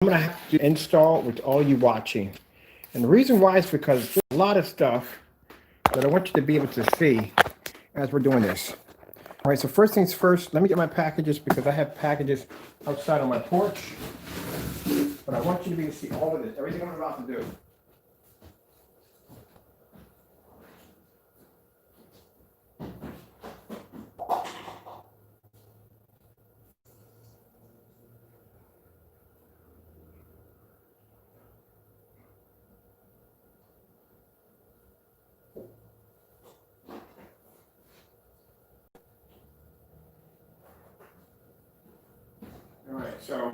I'm going to have to install with all you watching. And the reason why is because there's a lot of stuff that I want you to be able to see as we're doing this. All right, so first things first, let me get my packages because I have packages outside on my porch. But I want you to be able to see all of this, everything I'm about to do. All right, so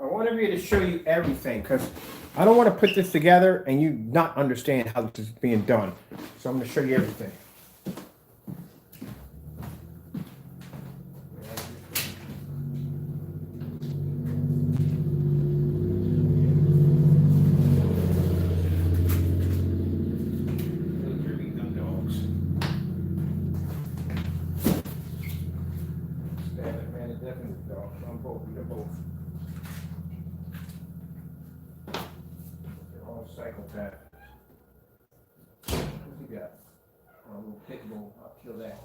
I want to be able to show you everything because I don't want to put this together and you not understand how this is being done. So I'm going to show you everything. Psychopath. What you got? A little pitbull. I'll kill that.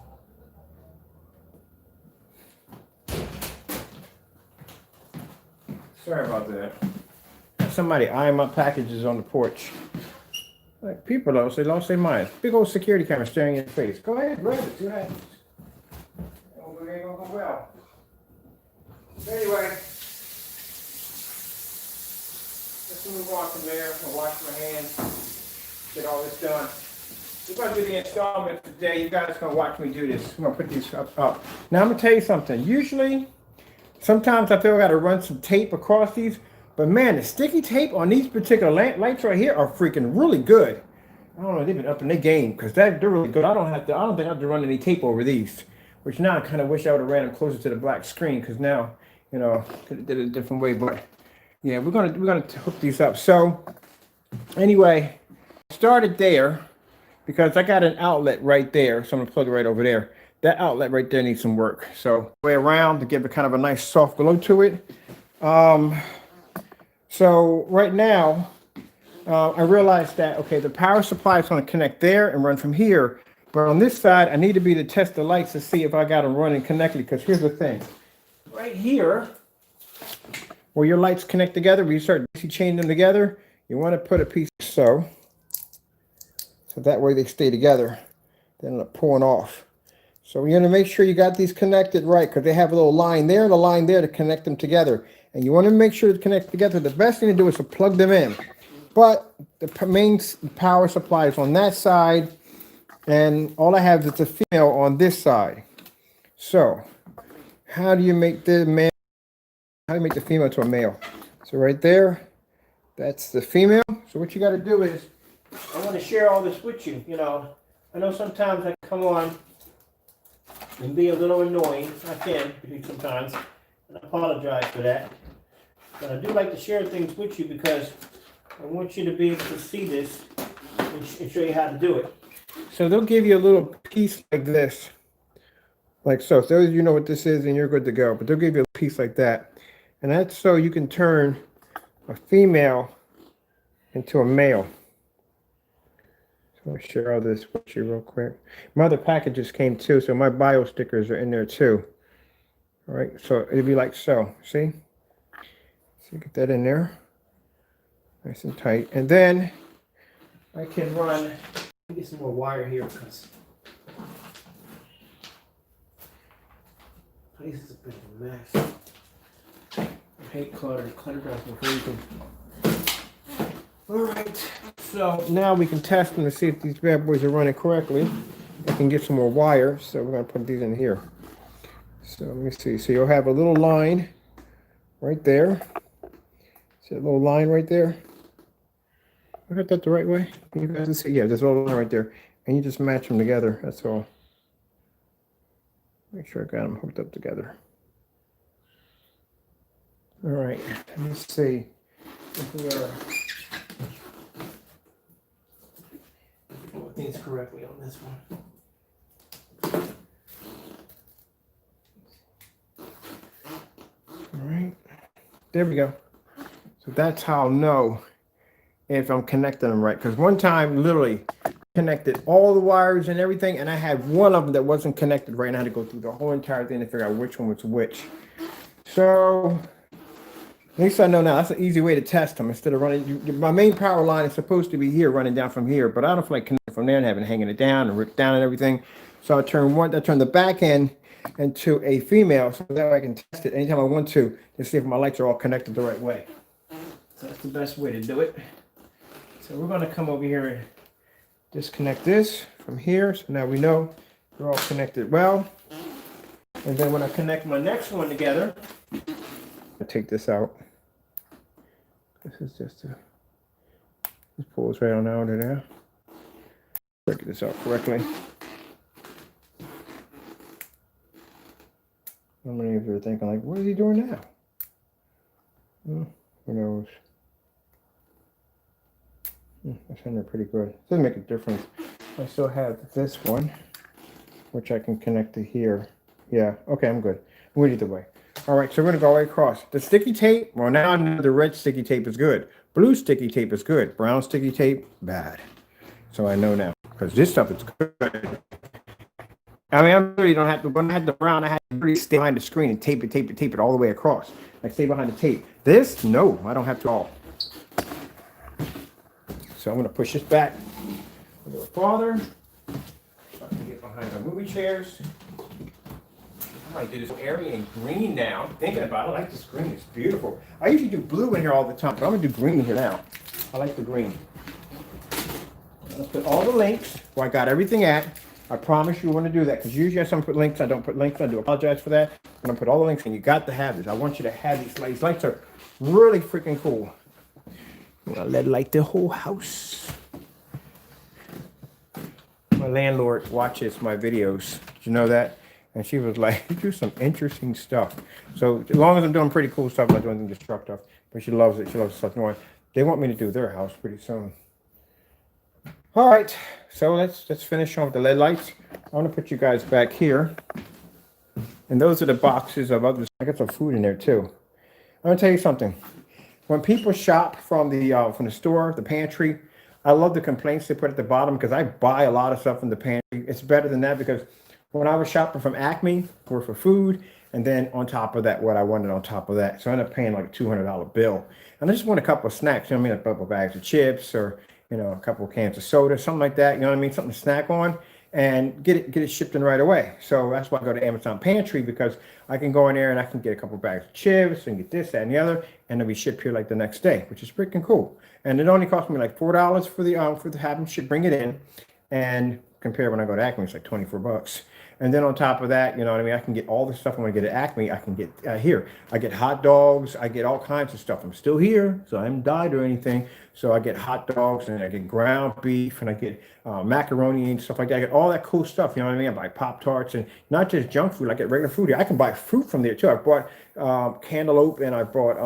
Sorry about that. Somebody eyeing my packages on the porch. Like people though, they lost their minds. Big old security camera staring in your face. Go ahead, grab it. See what happens. It ain't gonna go well. So anyway, let's move on from there. I'll wash my hands, get all this done. We're going to do the installment today. You guys are going to watch me do this. I'm going to put these up. Now, I'm going to tell you something. Usually, sometimes I feel I got to run some tape across these. But man, the sticky tape on these particular lights right here are freaking really good. I don't know, they've been up in their game because they're really good. I don't think I have to run any tape over these. Which now I kind of wish I would have ran them closer to the black screen because now, you know, could have did it a different way. But yeah, we're gonna hook these up. So anyway, started there. Because I got an outlet right there, so I'm gonna plug it right over there. That outlet right there needs some work. So way around to give it kind of a nice soft glow to it. So right now, I realized that, okay, the power supply is gonna connect there and run from here. But on this side, I need to be to test the lights to see if I got them running connected. Because here's the thing, right here, where your lights connect together, where you start DC chaining them together, you wanna put a piece so that way they stay together. They're not pulling off. So you're gonna make sure you got these connected right because they have a little line there and a line there to connect them together. And you want to make sure to connect together. The best thing to do is to plug them in. But the main power supply is on that side, and all I have is the female on this side. So how do you make the male? How do you make the female to a male? So right there, that's the female. So what you got to do is, I want to share all this with you. You know, I know sometimes I come on and be a little annoying. I can be sometimes, and I apologize for that. But I do like to share things with you because I want you to be able to see this and show you how to do it. So they'll give you a little piece like this, like so. So you know what this is, and you're good to go. But they'll give you a piece like that, and that's so you can turn a female into a male. So I'll share all this with you real quick. My other packages came too, so my bio stickers are in there too. All right, so it'd be like so. See? So you get that in there, nice and tight, and then I can run. Let me get some more wire here because this is a bit of a mess. I hate clutter. Clutter drives me crazy. All right, so now we can test them to see if these bad boys are running correctly. I can get some more wire, so we're gonna put these in here. So let me see. So you'll have a little line right there. See that little line right there? I got that the right way? Can you guys see? Yeah, there's a little line right there. And you just match them together, that's all. Make sure I got them hooked up together. All right, let me see if we are doing things correctly on this one. All right, there we go. That's how I'll know if I'm connecting them right. Because one time, literally connected all the wires and everything, and I had one of them that wasn't connected right, and I had to go through the whole entire thing to figure out which one was which. So at least I know now. That's an easy way to test them instead of running. My main power line is supposed to be here, running down from here, but I don't feel like connecting from there and having hanging it down and ripped down and everything. So I turn the back end into a female, so that way I can test it anytime I want to see if my lights are all connected the right way. So that's the best way to do it. So we're going to come over here and disconnect this from here. So now we know they're all connected well. And then when I connect my next one together, I take this out. This is just this pulls right on out of there. Break this out correctly. How many of you are thinking like, what is he doing now? Who knows? That's in there pretty good. Doesn't make a difference. I still have this one, which I can connect to here. Yeah, okay, I'm good. I'm good either way. All right, so we're gonna go right across. The sticky tape, well, now I know the red sticky tape is good. Blue sticky tape is good. Brown sticky tape, bad. So I know now, because this stuff is good. I mean, I really don't have to, when I had the brown, I had to really stay behind the screen and tape it all the way across. Like stay behind the tape. This, no, I don't have to all. So I'm gonna push this back a little farther. So I can get behind the movie chairs. I might do this area in green now. Thinking about it, I like this green, it's beautiful. I usually do blue in here all the time, but I'm gonna do green here now. I like the green. I'm gonna put all the links where I got everything at. I promise you want to do that, because usually I don't put links, I don't put links, I do apologize for that. I'm gonna put all the links, and you got to have this. I want you to have these lights. These lights are really freaking cool. I'm gonna let light the whole house. My landlord watches my videos. Did you know that? And she was like, you do some interesting stuff. So as long as I'm doing pretty cool stuff, I'm not doing anything destructive. But she loves it. She loves stuff going. They want me to do their house pretty soon. All right. So let's finish on with the LED lights. I want to put you guys back here. And those are the boxes of others. I got some food in there too. I'm gonna tell you something. When people shop from the store, the pantry, I love the complaints they put at the bottom, because I buy a lot of stuff from the pantry. It's better than that, because when I was shopping from Acme for food, and then on top of that, what I wanted on top of that. So I ended up paying like a $200 bill. And I just want a couple of snacks, you know what I mean? A couple of bags of chips, or, you know, a couple of cans of soda, something like that, you know what I mean? Something to snack on and get it shipped in right away. So that's why I go to Amazon Pantry, because I can go in there and I can get a couple of bags of chips and get this, that, and the other, and it'll be shipped here like the next day, which is freaking cool. And it only cost me like $4 for the have them bring it in, and compare when I go to Acme, it's like 24 bucks. And then on top of that, you know what I mean, I can get all the stuff I'm gonna get at Acme, I can get here. I get hot dogs, I get all kinds of stuff. I'm still here, so I haven't died or anything. So I get hot dogs, and I get ground beef, and I get macaroni and stuff like that. I get all that cool stuff, you know what I mean? I buy Pop-Tarts, and not just junk food, I get regular food here. I can buy fruit from there too. I bought cantaloupe, and I bought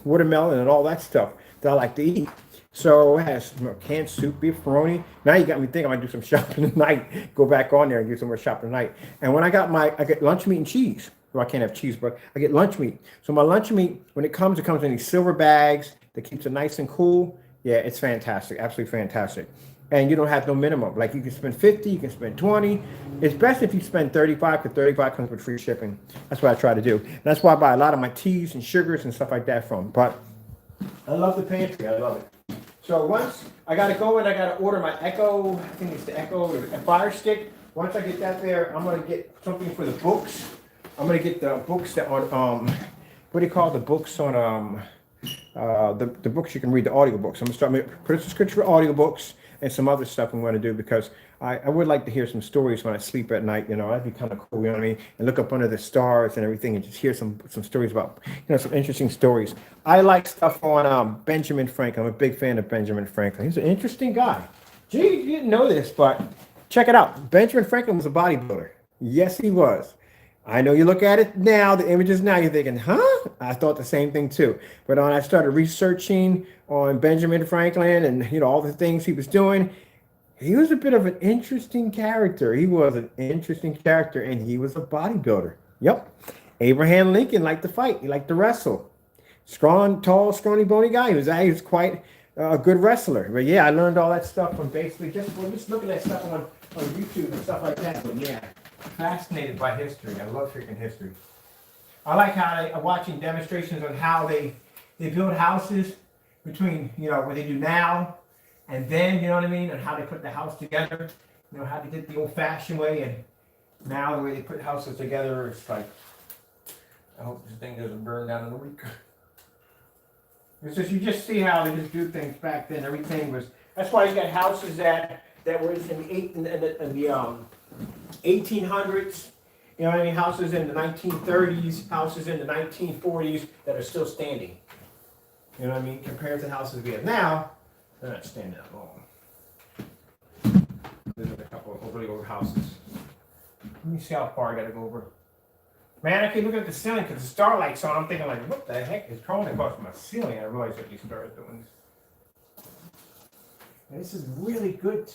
watermelon and all that stuff that I like to eat. So it has canned soup, beef, pepperoni. Now you got me thinking I might do some shopping tonight. Go back on there and do some more shopping tonight. And when I get lunch meat and cheese. Well, I can't have cheese, but I get lunch meat. So my lunch meat, when it comes in these silver bags that keeps it nice and cool. Yeah, it's fantastic, absolutely fantastic. And you don't have no minimum. Like you can spend 50, you can spend 20. It's best if you spend 35, because 35 comes with free shipping. That's what I try to do. And that's why I buy a lot of my teas and sugars and stuff like that from. But I love the pantry, I love it. So once I got to go and I got to order my Echo, I think it's the Echo Fire Stick. Once I get that there, I'm going to get something for the books. I'm going to get the books that on, what do you call the books on, the books you can read, the audio books. I'm going to start put a subscription for audio books and some other stuff I'm going to do, because I would like to hear some stories when I sleep at night. You know, that'd be kind of cool, you know what I mean? And look up under the stars and everything, and just hear some stories about, you know, some interesting stories. I like stuff on Benjamin Franklin. I'm a big fan of Benjamin Franklin. He's an interesting guy. Gee, you didn't know this, but check it out. Benjamin Franklin was a bodybuilder. Yes, he was. I know you look at it now, the images now, you're thinking, huh? I thought the same thing too. But when I started researching on Benjamin Franklin and, you know, all the things he was doing, he was a bit of an interesting character. He was an interesting character, and he was a bodybuilder. Yep. Abraham Lincoln liked to fight. He liked to wrestle. Strong, tall, scrawny, bony guy. He was quite a good wrestler. But yeah, I learned all that stuff from basically just looking at stuff on YouTube and stuff like that. But yeah, fascinated by history. I love freaking history. I like how I'm watching demonstrations on how they build houses between, what they do now and then, you know what I mean? And how they put the house together. How they did the old fashioned way and now the way they put houses together. It's like, I hope this thing doesn't burn down in a week. It's just, you just see how they just do things back then. Everything was, that's why you got houses that were in the 1800s. You know what I mean? Houses in the 1930s, houses in the 1940s that are still standing. You know what I mean? Compared to houses we have now, they're not standing that long. There's a couple of really old houses. Let me see how far I gotta go over. Man, I keep looking at the ceiling because the starlight's on. I'm thinking like, what the heck is crawling across my ceiling? I realized that you started doing this. And this is really good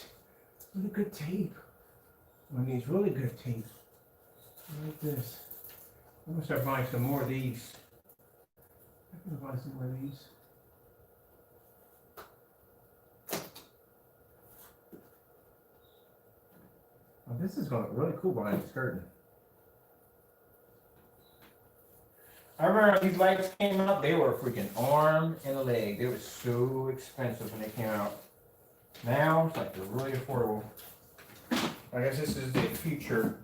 tape. I mean, it's really good tape. Like this. I'm gonna start buying some more of these. I'm gonna buy some more of these. Oh, this is going to look really cool behind this curtain. I remember when these lights came out, they were a freaking arm and a leg. They were so expensive when they came out. Now, it's like they're really affordable. I guess this is the future.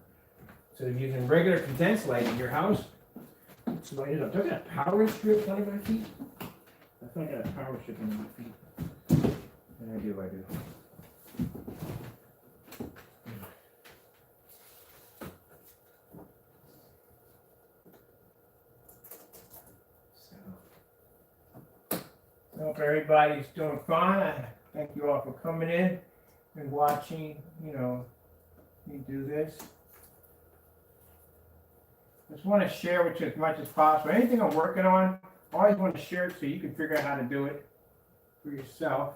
So of using regular condensed light in your house, let's light it up. Do I got a power strip under my feet? I thought I got a power strip under my feet. Yeah, I do. I hope everybody's doing fine. I thank you all for coming in and watching, me do this. Just want to share with you as much as possible. Anything I'm working on, I always want to share it so you can figure out how to do it for yourself.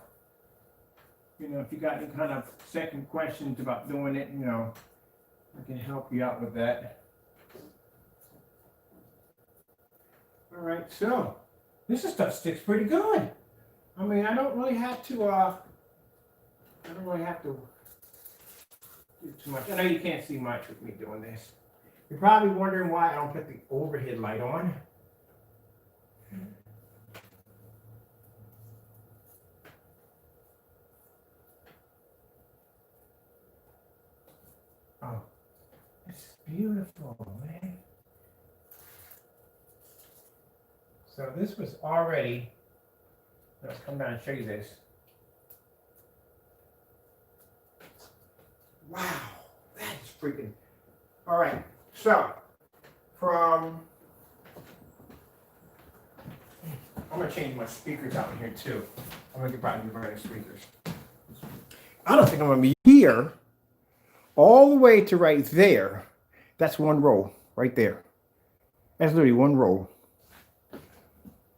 If you got any kind of second questions about doing it, I can help you out with that. All right, so this stuff sticks pretty good. I mean, I don't really have to do too much. I know you can't see much with me doing this. You're probably wondering why I don't put the overhead light on. Oh, it's beautiful, man. So this was already, let's come down and show you this. Wow, that is freaking, all right. So, I'm going to change my speakers out in here too. I'm going to get brand new speakers. I don't think I'm going to be here all the way to right there. That's one row right there. That's literally one row.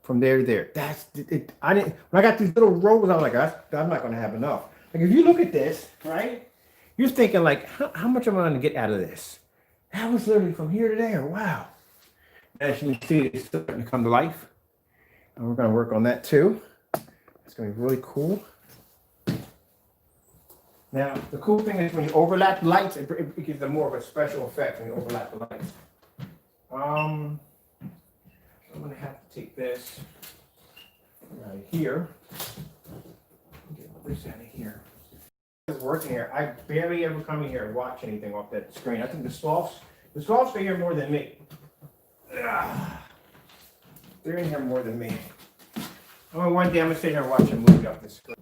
From there to there. That's it. When I got these little rows, I'm like, I'm not going to have enough. Like if you look at this, right? You're thinking like, how much am I going to get out of this? That was literally from here to there. Wow. As you can see, it's starting to come to life. And we're going to work on that too. It's going to be really cool. Now, the cool thing is when you overlap the lights, it gives them more of a special effect when you overlap the lights. I'm going to have to take this right here. Get this out of here. It's working here. I barely ever come in here and watch anything off that screen. I think the Sloths are here more than me. They're in here more than me. Oh, one day I'm gonna sit here and watch a movie off the screen.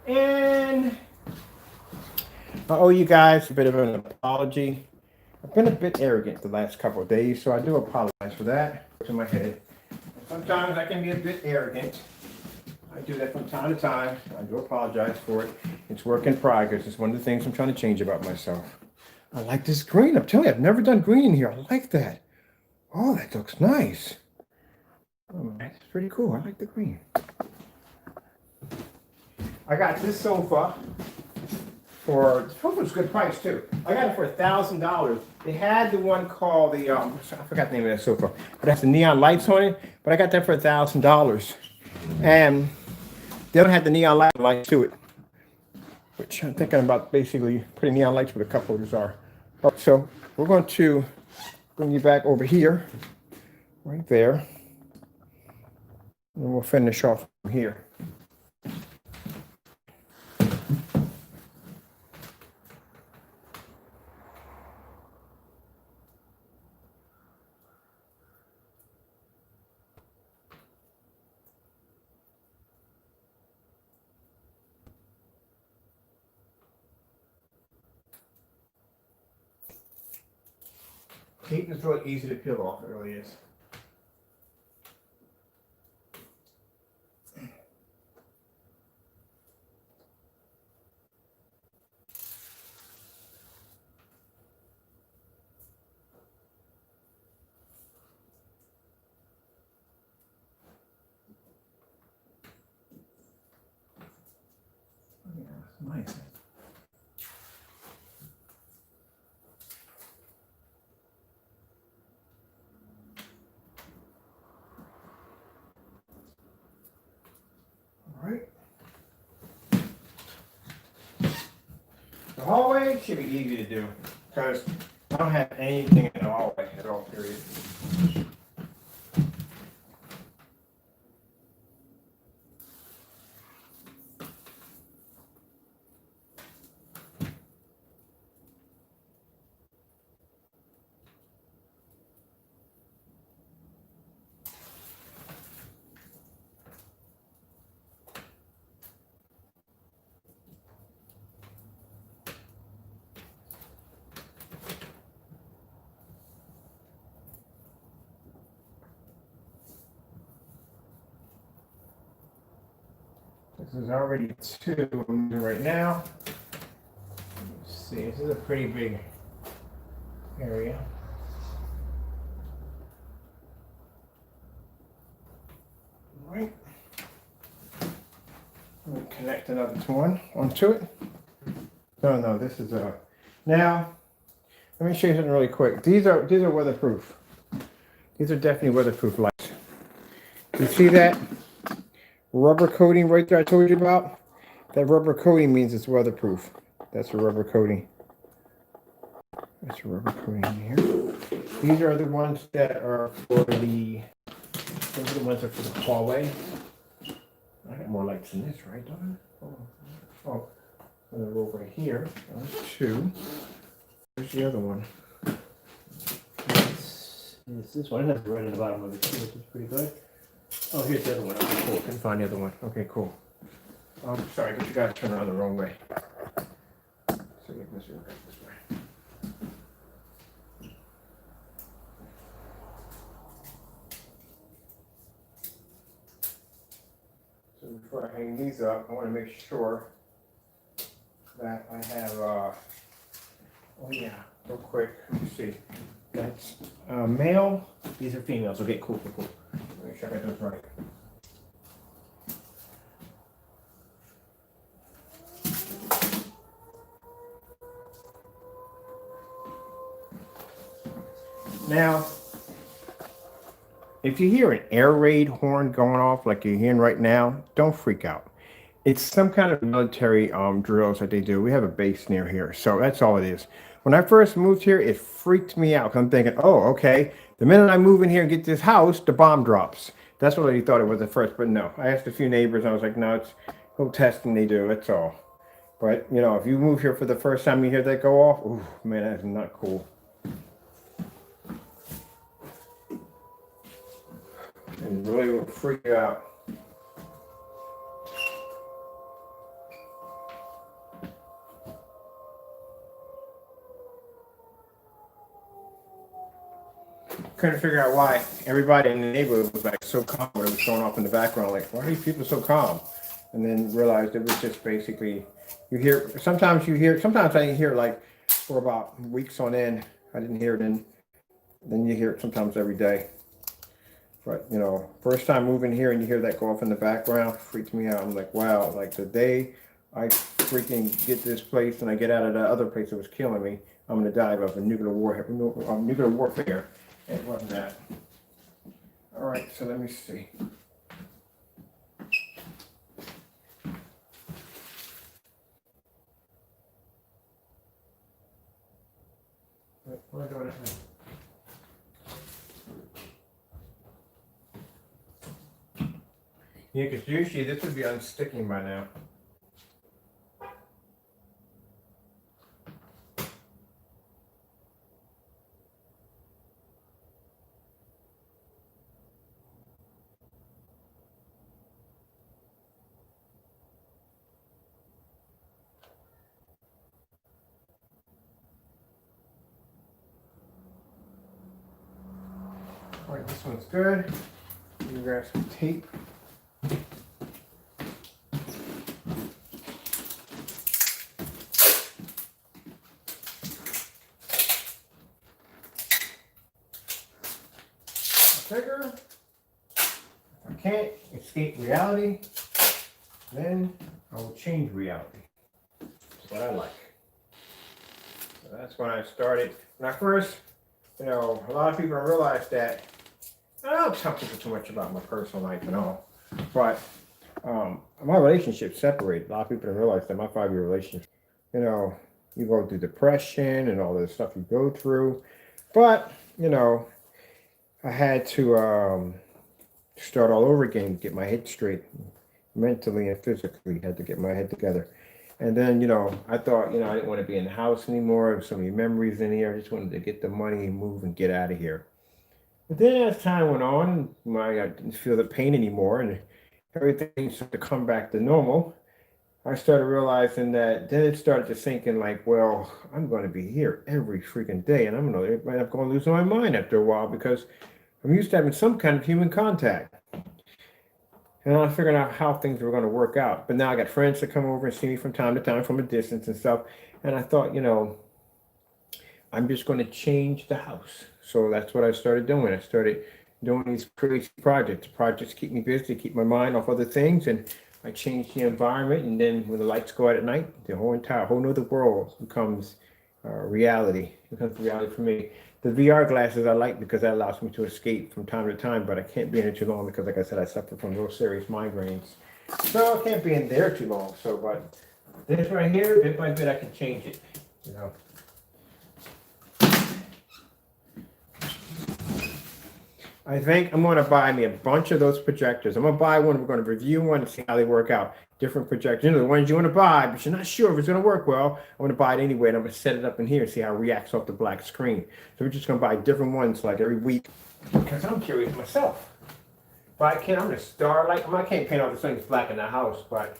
And I owe you guys a bit of an apology. I've been a bit arrogant the last couple of days, so I do apologize for that. It's in my head. Sometimes I can be a bit arrogant. I do that from time to time. I do apologize for it. It's work in progress. It's one of the things I'm trying to change about myself. I like this green. I'm telling you, I've never done green in here. I like that. Oh, that looks nice. Oh, that's pretty cool. I like the green. I got this sofa for, it was a good price too. I got it for $1,000. They had the one called the, I forgot the name of that sofa, but it has the neon lights on it, but I got that for $1,000. And they don't have the neon lights to it, which I'm thinking about basically putting neon lights where the cup holders are. All right, so we're going to bring you back over here, right there, and we'll finish off from here. Tape is really easy to peel off, it really is. Yeah, nice. All right. The hallway should be easy to do because I don't have anything in the hallway at all, period. This is already 2 I'm doing right now. Let's see, this is a pretty big area. All right. We'll connect another one onto it. No, this is a. Now, let me show you something really quick. These are weatherproof. These are definitely weatherproof lights. You see that rubber coating right there I told you about? That rubber coating means it's weatherproof. That's a rubber coating. That's a rubber coating here. These are the ones that are for the. Those are the ones that are for the hallway. I got more lights than this, right? Don't I? Oh, another row right here. That's 2. Where's the other one? This one has right at the bottom of it, which is pretty good. Oh, here's the other one. Okay, cool. Couldn't find the other one. Okay, cool. Sorry, I guess you guys turned around the wrong way. So yeah, this way. So before I hang these up, I want to make sure that I have, oh yeah, real quick, let me see. That's male. These are females. Okay, cool. Make sure I got those right. Now, if you hear an air raid horn going off like you're hearing right now, don't freak out. It's some kind of military drills that they do. We have a base near here, so that's all it is. When I first moved here, it freaked me out because I'm thinking, oh, okay. The minute I move in here and get this house, the bomb drops. That's what I thought it was at first, but no. I asked a few neighbors, and I was like, no, it's a little testing they do, that's all. But, you know, if you move here for the first time you hear that go off, ooh, man, that is not cool. It really will freak you out. Couldn't figure out why everybody in the neighborhood was like so calm when it was going off in the background. Like, why are these people so calm? And then realized it was just basically, sometimes I didn't hear it like for about weeks on end. I didn't hear it, then you hear it sometimes every day. But, you know, first time moving here and you hear that go off in the background, freaked me out. I'm like, wow, like the day I freaking get this place and I get out of the other place that was killing me, I'm gonna die of a nuclear warfare. It wasn't that. All right, so let me see. What am I doing now? Yeah, because usually this would be unsticking by now. All right, this one's good. Let me grab some tape. I figure if I can't escape reality, then I will change reality. That's what I like. So that's when I started. When I first, a lot of people don't realize that. I don't tell people too much about my personal life and all, but my relationship separated. A lot of people don't realize that my 5-year relationship, you go through depression and all the stuff you go through, but I had to start all over again, get my head straight, mentally and physically. Had to get my head together. And then, I thought, I didn't want to be in the house anymore. There were so many memories in here. I just wanted to get the money and move and get out of here. But then as time went on, I didn't feel the pain anymore and everything started to come back to normal. I started realizing that then it started to sink in like, well, I'm going to be here every freaking day and I'm going to lose my mind after a while because I'm used to having some kind of human contact. And I figured out how things were going to work out. But now I got friends that come over and see me from time to time from a distance and stuff. And I thought, I'm just going to change the house. So that's what I started doing. I started doing these crazy projects. Projects keep me busy, keep my mind off other things. And I changed the environment. And then when the lights go out at night, the whole nother world becomes reality. It becomes reality for me. The VR glasses I like because that allows me to escape from time to time, but I can't be in it too long because, like I said, I suffer from real serious migraines. So I can't be in there too long. So, but this right here, bit by bit, I can change it. I think I'm going to buy me a bunch of those projectors. I'm going to buy one. We're going to review one and see how they work out. Different projectors. The ones you want to buy, but you're not sure if it's going to work well. I'm going to buy it anyway, and I'm going to set it up in here and see how it reacts off the black screen. So we're just going to buy different ones like every week because I'm curious myself. But I can't. I'm going to start like I can't paint all the things black in the house, but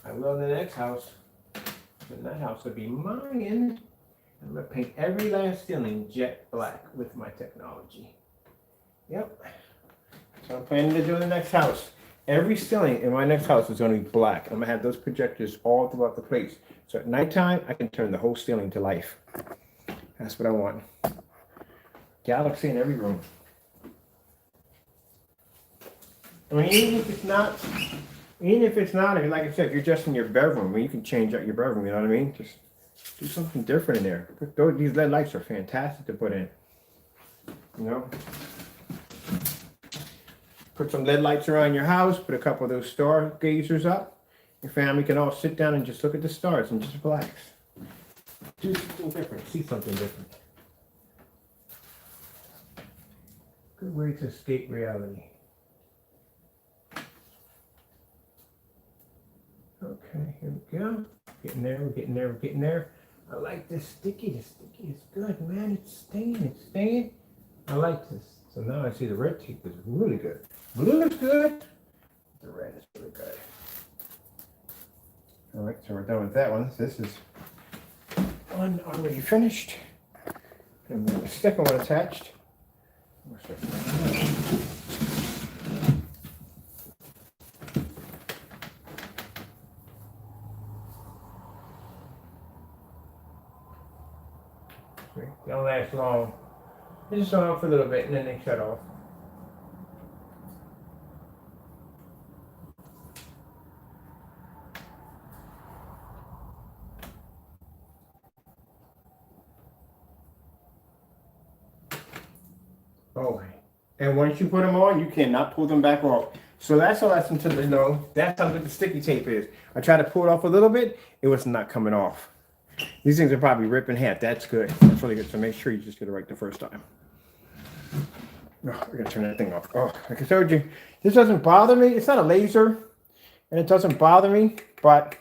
I will in the next house. And that house will be mine. I'm going to paint every last ceiling jet black with my technology. Yep. So I'm planning to do in the next house. Every ceiling in my next house is going to be black. I'm going to have those projectors all throughout the place. So at nighttime, I can turn the whole ceiling to life. That's what I want. Galaxy in every room. I mean, even if it's not, like I said, if you're just in your bedroom, you can change out your bedroom, you know what I mean? Just do something different in there. These LED lights are fantastic to put in. Put some LED lights around your house, put a couple of those stargazers up. Your family can all sit down and just look at the stars and just relax. Do something different, see something different. Good way to escape reality. Okay, here we go. Getting there, we're getting there, we're getting there. I like this sticky. The sticky is good, man. It's staying. I like this. So now I see the red tape is really good. Blue is good. The red is really good. All right, so we're done with that one. This is one already finished. And the second one attached. They don't last long. They just on for a little bit and then they shut off. Oh, and once you put them on, you cannot pull them back off. So that's a lesson to know. That's how good the sticky tape is. I tried to pull it off a little bit. It was not coming off. These things are probably ripped in half. That's good. That's really good. So make sure you just get it right the first time. Oh, we're gonna turn that thing off. Oh, like I told you, this doesn't bother me. It's not a laser, and it doesn't bother me. But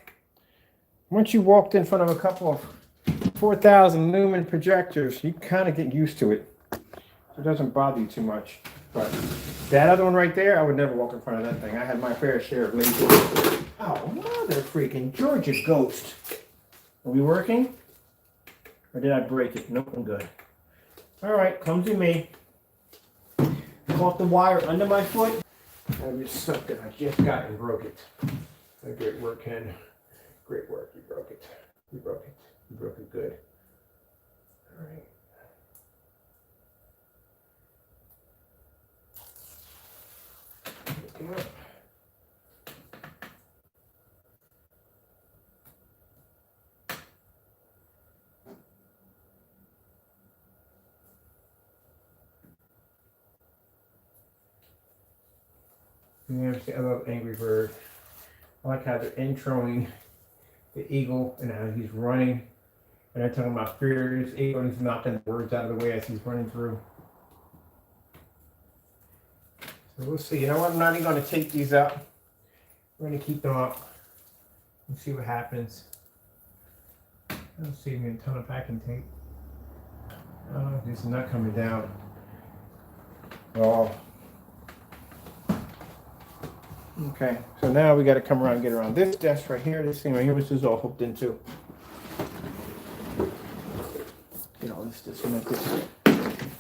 once you walked in front of a couple of 4,000 lumen projectors, you kind of get used to it. So it doesn't bother you too much. But that other one right there, I would never walk in front of that thing. I had my fair share of lasers. Oh, mother freaking Georgia ghost. Are we working? Or did I break it? Nope, I'm good. All right, clumsy me. Caught the wire under my foot. I just sucked it. I just got and broke it. Great work, Ken. Great work. You broke it. You broke it. You broke it good. All right. Pick it up. Yeah, I love Angry Bird. I like how they're introing the eagle and how he's running. And they're talking about furious eagle and he's knocking the words out of the way as he's running through. So we'll see. You know what? I'm not even going to take these up. We're going to keep them up and see what happens. I don't see me a ton of packing tape. Oh, this is not coming down. Oh. Okay, so now we got to come around and get around this desk right here. This thing right here, which is all hooked into. Get all this disconnected. Alright,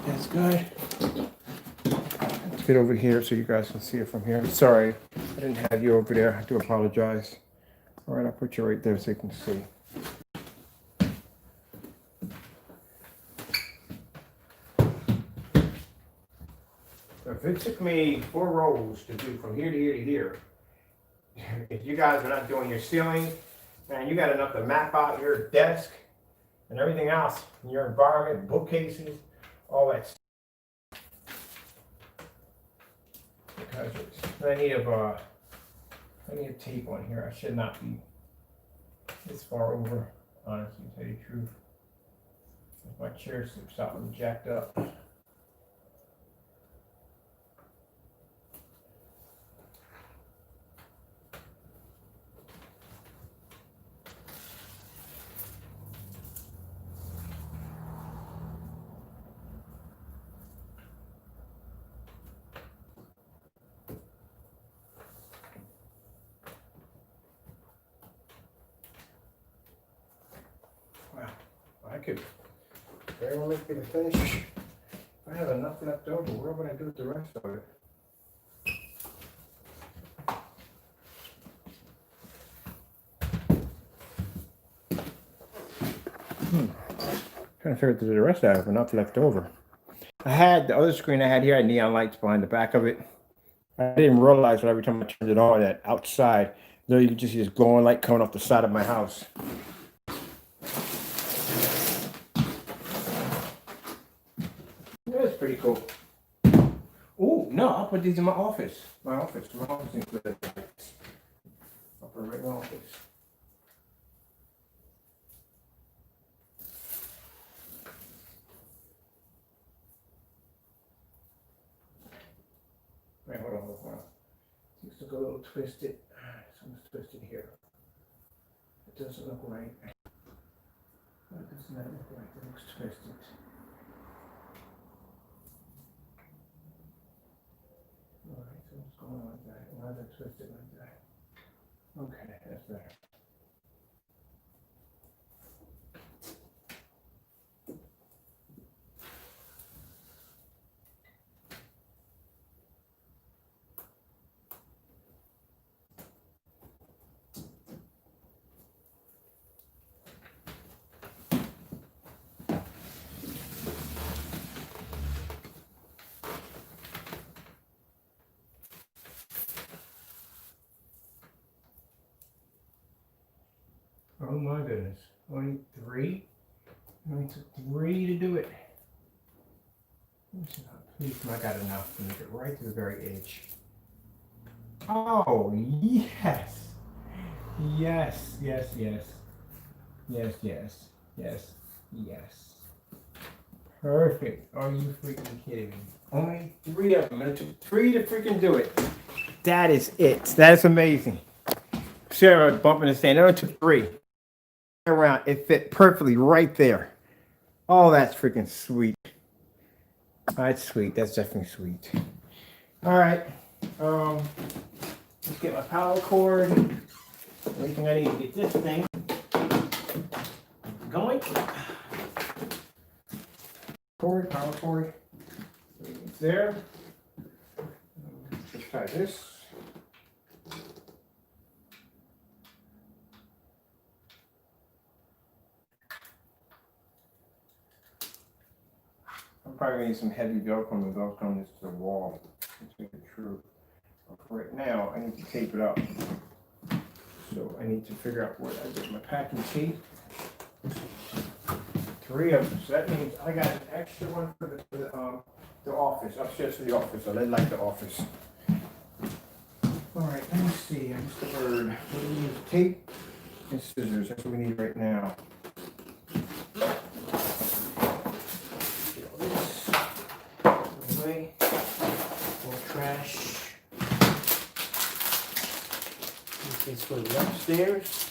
that's good. Let's get over here so you guys can see it from here. Sorry, I didn't have you over there. I do apologize. All right, I'll put you right there so you can see. If it took me 4 rows to do from here to here to here, if you guys are not doing your ceiling, man, you got enough to map out your desk and everything else in your environment, bookcases, all that stuff. Because I need a tape on here. I should not be this far over, honestly, to tell you the truth. If my chair slips out and jacked up. Wow, I could very well make it a finish. If I have enough left over, what would I do with the rest of it? Trying to figure out the rest I have enough left over. I had the other screen I had here, I had neon lights behind the back of it. I didn't realize that every time I turned it on that outside, though you could just see this glowing light coming off the side of my house. That's pretty cool. Oh, no, I'll put these in my office. My office included lights. I'll put it right in my office. Wait, hold on. Seems to go a little twisted. Something's twisted here. It doesn't look right. Why does not look right? It looks twisted. Alright, so what's going on with that? Why is it twisted like that? Okay, that's better. Oh my goodness. Only 3? It only took 3 to do it. Please, I got enough to make it right to the very edge. Oh, yes. Yes, yes, yes. Yes, yes, yes, yes. Perfect. Are you freaking kidding me? Only 3 of them. It took 3 to freaking do it. That is it. That is amazing. Sarah bumping the stand. It only took 3. Around, it fit perfectly right there. Oh, that's freaking sweet. That's sweet. That's definitely sweet. All right. Let's get my power cord. Everything I need to get this thing going. Power cord. It's there. Just try this. I'm probably gonna need some heavy Velcro and Velcro this to the wall. Let's make it true. But for right now, I need to tape it up. So I need to figure out where I get my packing tape. 3 of them. So that means I got an extra one for the office, upstairs to the office. I like the office. All right, let me see. I missed the bird. What do we use? Tape and scissors. That's what we need right now. Get all this away. More trash. This goes upstairs.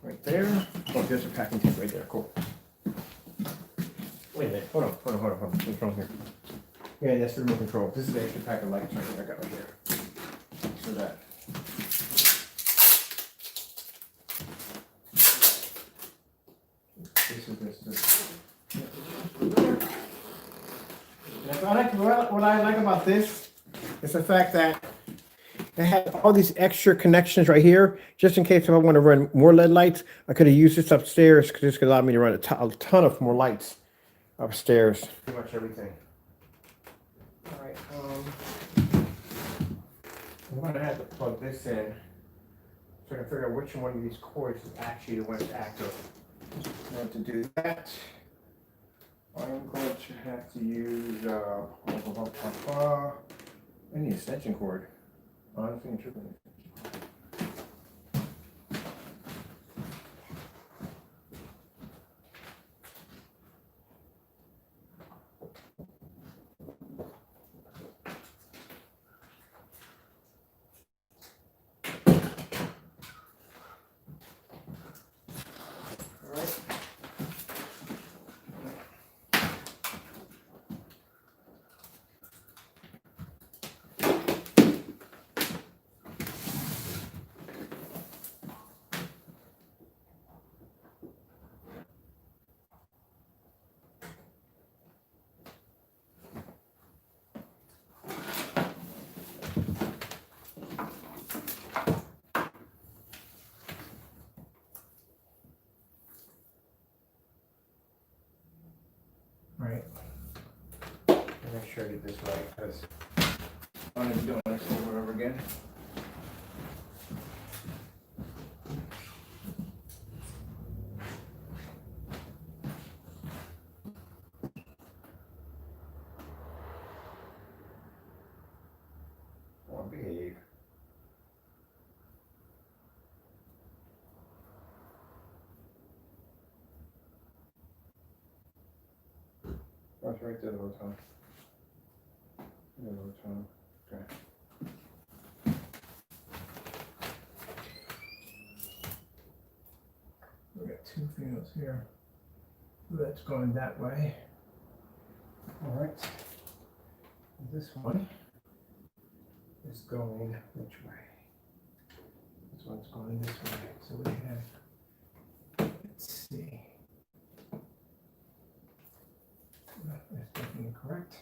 Right there. Oh, there's a packing tape right there. Cool. Wait a minute. Hold on. What's wrong here? Yeah, that's the remote control. This is the extra pack of lights right here. I got right here. So that. This. What I like about this is the fact that it has all these extra connections right here, just in case if I want to run more LED lights. I could have used this upstairs because this could allow me to run a ton of more lights upstairs. Pretty much everything. All right. I'm gonna have to plug this in so I can figure out which one of these cords is actually the one that's active. In order to do that, I'm going to have to use any extension cord. Honestly, and truthfully. Right. Make sure I get this right because I'm going to be doing this over and over again. I'll behave. Oh, it's right there the whole time. The whole time. Okay. We got 2 fields here. That's going that way. All right. This one is going which way? This one's going this way. So we have, let's see. That's definitely correct.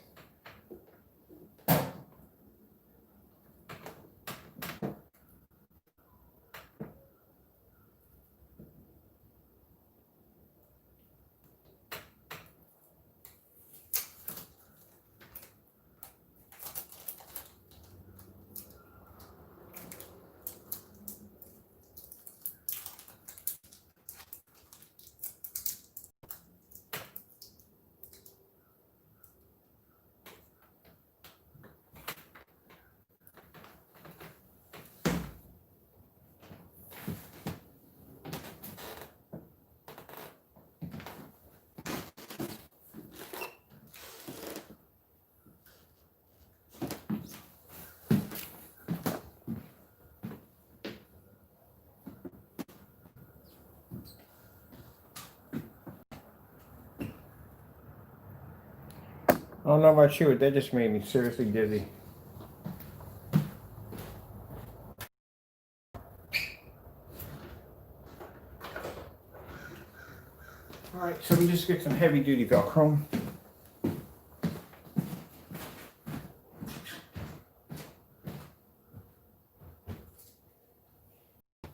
don't know about you, but that just made me seriously dizzy. All right, so we just get some heavy duty Velcro.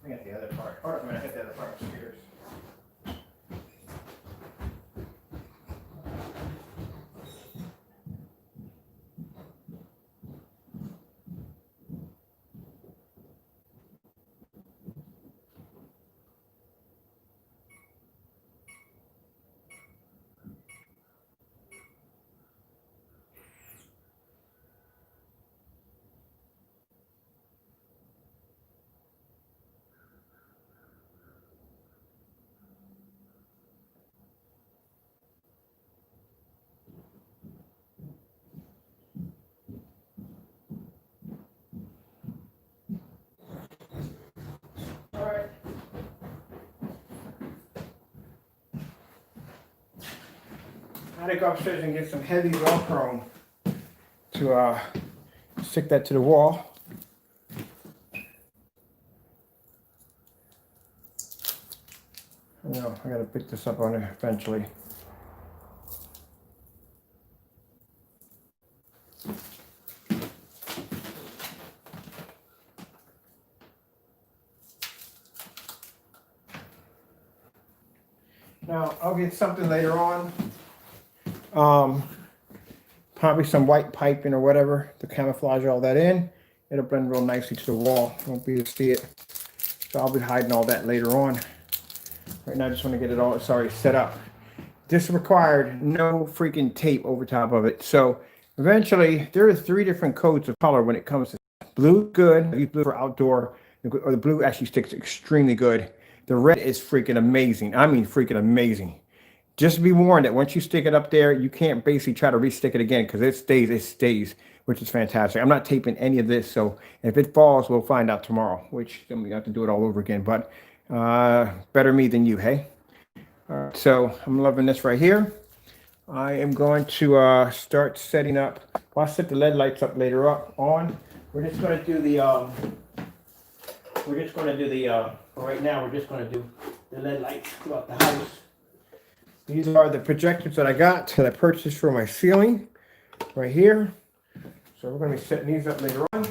I got the other part. Or I'm gonna hit the other part upstairs. All right. I had to go upstairs and get some heavy Velcro to stick that to the wall. You know, I gotta pick this up on it eventually. Now, I'll get something later on. Probably some white piping or whatever to camouflage all that in. It'll blend real nicely to the wall. Won't be able to see it. So I'll be hiding all that later on. Right now, I just want to get it all set up. This required no freaking tape over top of it. So eventually, there are 3 different codes of color when it comes to blue. Good. I use blue for outdoor, or the blue actually sticks extremely good. The red is freaking amazing. I mean, freaking amazing. Just be warned that once you stick it up there, you can't basically try to re-stick it again because it stays, which is fantastic. I'm not taping any of this, so if it falls, we'll find out tomorrow, which then we have to do it all over again. But better me than you, hey? All right, so I'm loving this right here. I am going to start setting up. Well, I'll set the LED lights up later on. We're just going to do the. Right now, we're just going to do the LED lights throughout the house. These are the projectors that I got that I purchased for my ceiling right here. So we're going to be setting these up later on.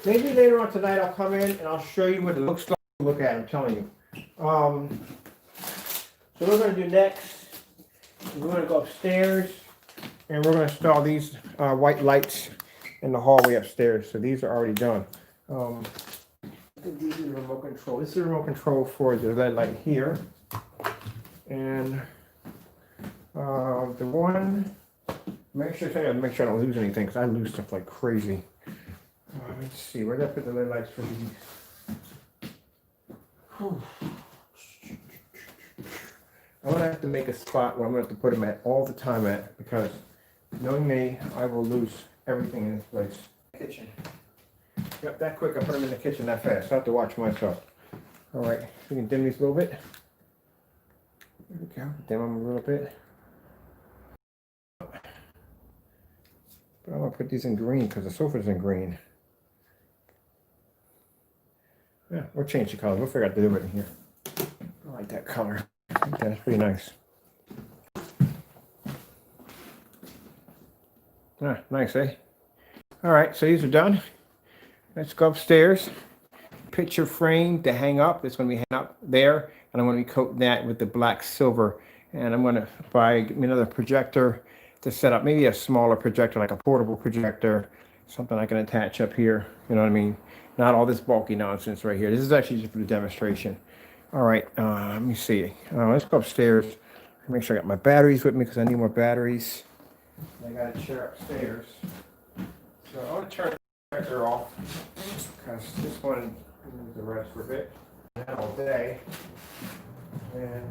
Maybe later on tonight I'll come in and I'll show you what it looks like to look at. I'm telling you. So what we're going to do next, we're going to go upstairs and we're going to install these white lights in the hallway upstairs. So these are already done. These are the remote control. This is the remote control for the LED light here. And the one, make sure I don't lose anything because I lose stuff like crazy. Let's see, where did I put the LED lights for these? Whew. I'm gonna have to make a spot where I'm gonna have to put them at all the time at because knowing me, I will lose everything in this place. Kitchen. Yep, that quick. I put them in the kitchen that fast. I have to watch myself. All right, we can dim these a little bit. There we go. Dim them a little bit. But I'm gonna put these in green because the sofa's in green. Yeah, we'll change the color. We'll figure out to do it in here. I like that color. I think that's pretty nice. Ah, nice, eh? All right, so these are done. Let's go upstairs. Picture frame to hang up. It's going to be hang up there, and I'm going to be coating that with the black silver. And I'm going to buy another projector to set up, maybe a smaller projector, like a portable projector, something I can attach up here. You know what I mean? Not all this bulky nonsense right here. This is actually just for the demonstration. All right, let me see. Let's go upstairs. Make sure I got my batteries with me because I need more batteries. I got a chair upstairs. So I want to turn the projector off because this one needs the rest for a bit. Not all day. And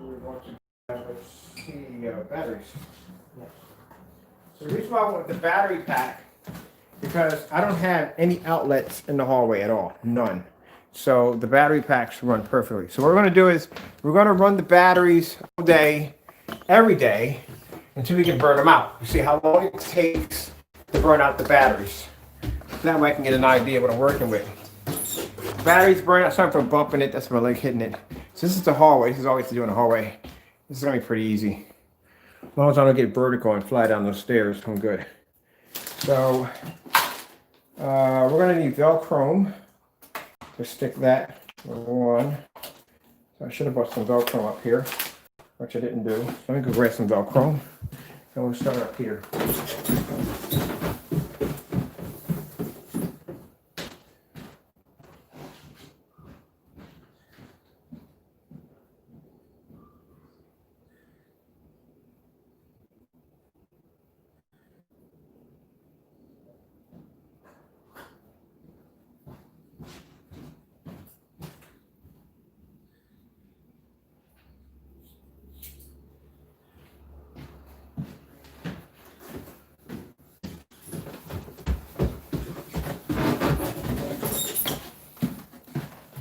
we want to see batteries. So the reason why I want the battery pack because I don't have any outlets in the hallway at all. None. So the battery packs run perfectly. So what we're going to do is we're going to run the batteries all day, every day, until we can burn them out. You see how long it takes to burn out the batteries. That way I can get an idea of what I'm working with. Batteries burn out, sorry for bumping it, that's my leg hitting it. So this is the hallway, this is all we have to do in the hallway. This is gonna be pretty easy. As long as I don't get vertical and fly down those stairs, I'm good. So, we're gonna need Velcro to stick that one. So I should have brought some Velcro up here, which I didn't do. So let me go grab some Velcro. And we'll start up here.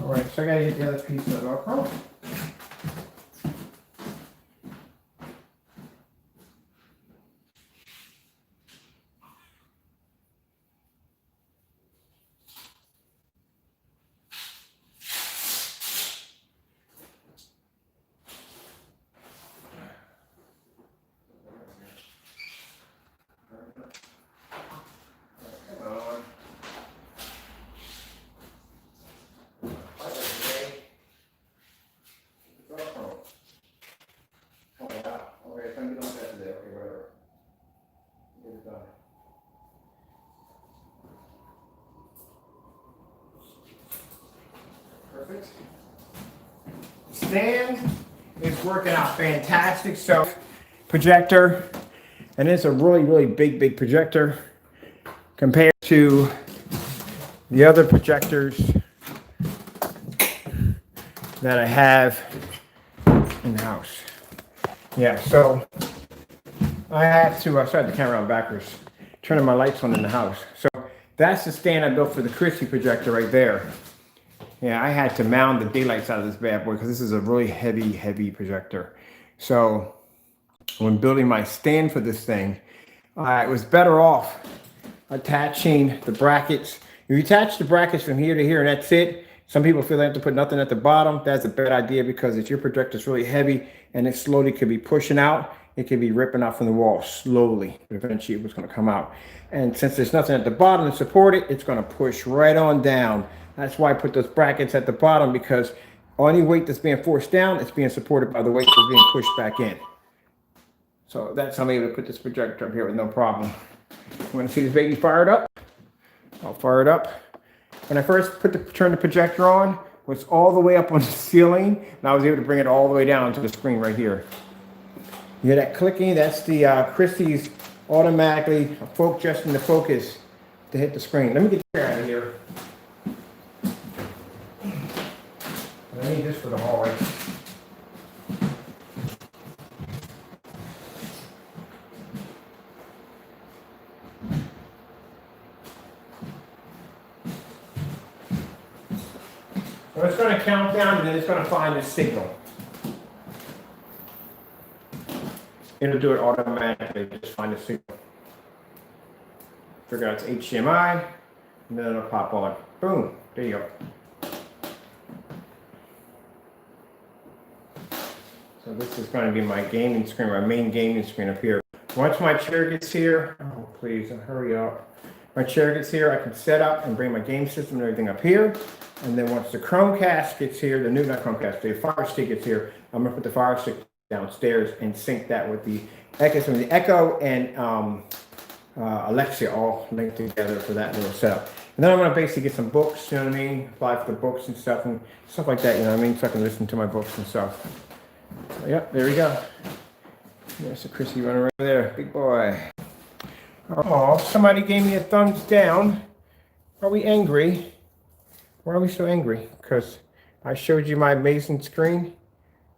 Alright, so I gotta get the other piece of Velcro. Perfect. Stand is working out fantastic. So projector, and it's a really big projector compared to the other projectors that I have in the house. Yeah, so I have to start the camera on backwards, turning my lights on in the house. So that's the stand I built for the Christie projector right there. Yeah, I had to mount the daylights out of this bad boy because this is a really heavy projector. So when building my stand for this thing, I was better off attaching the brackets. If you attach the brackets from here to here and that's it, some people feel they have to put nothing at the bottom. That's a bad idea because if your projector is really heavy and it slowly could be pushing out, it could be ripping out from the wall slowly. But eventually it was going to come out. And since there's nothing at the bottom to support it, it's going to push right on down. That's why I put those brackets at the bottom, because any weight that's being forced down, it's being supported by the weight that's being pushed back in. So that's how I'm able to put this projector up here with no problem. You want to see this baby fired up? I'll fire it up. When I first turned the projector on, it was all the way up on the ceiling, and I was able to bring it all the way down to the screen right here. You hear that clicking? That's the Christie's automatically adjusting the focus to hit the screen. Let me get the chair out of here. I need this for the hallway. So it's going to count down and then it's going to find the signal. It'll do it automatically, just find the signal. Figure out it's HDMI, and then it'll pop on. Boom, there you go. So this is going to be my gaming screen, my main gaming screen up here. Once my chair gets here, oh please, hurry up. My chair gets here, I can set up and bring my game system and everything up here. And then once the Chromecast gets here, not Chromecast, the Fire Stick gets here, I'm gonna put the Fire Stick downstairs and sync that with the Echo and Alexa all linked together for that little setup. And then I'm gonna basically get some books, you know what I mean? Apply for the books and stuff like that, you know what I mean? So I can listen to my books and stuff. So, yep, there we go. There's a Chrissy running right there, big boy. Oh, somebody gave me a thumbs down. Are we angry? Why are we so angry? Because I showed you my amazing screen.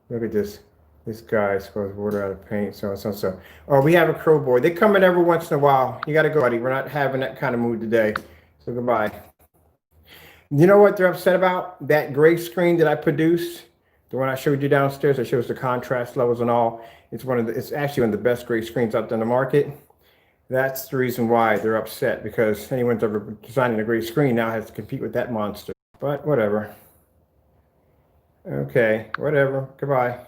Look at this. This guy is supposed to order out of paint, so. Oh, we have a crow boy. They come in every once in a while. You got to go, buddy. We're not having that kind of mood today. So goodbye. You know what they're upset about? That gray screen that I produced The one I showed you downstairs that shows the contrast levels and all. It's actually one of the best gray screens out there in the market. That's the reason why they're upset, because anyone's ever designing a gray screen now has to compete with that monster. But whatever. Okay, whatever. Goodbye.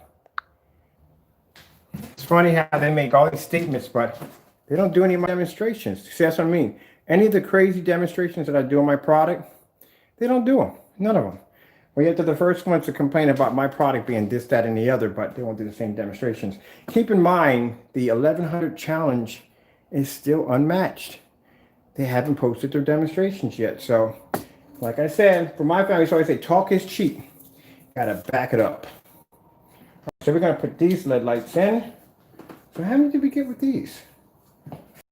It's funny how they make all these statements, but they don't do any of my demonstrations. See, that's what I mean. Any of the crazy demonstrations that I do on my product, they don't do them. None of them. We get to the first ones to complain about my product being this, that, and the other, but they won't do the same demonstrations. Keep in mind, the 1100 challenge is still unmatched. They haven't posted their demonstrations yet. So, like I said, for my family, so I say talk is cheap. Gotta back it up. So we're gonna put these LED lights in. So how many did we get with these?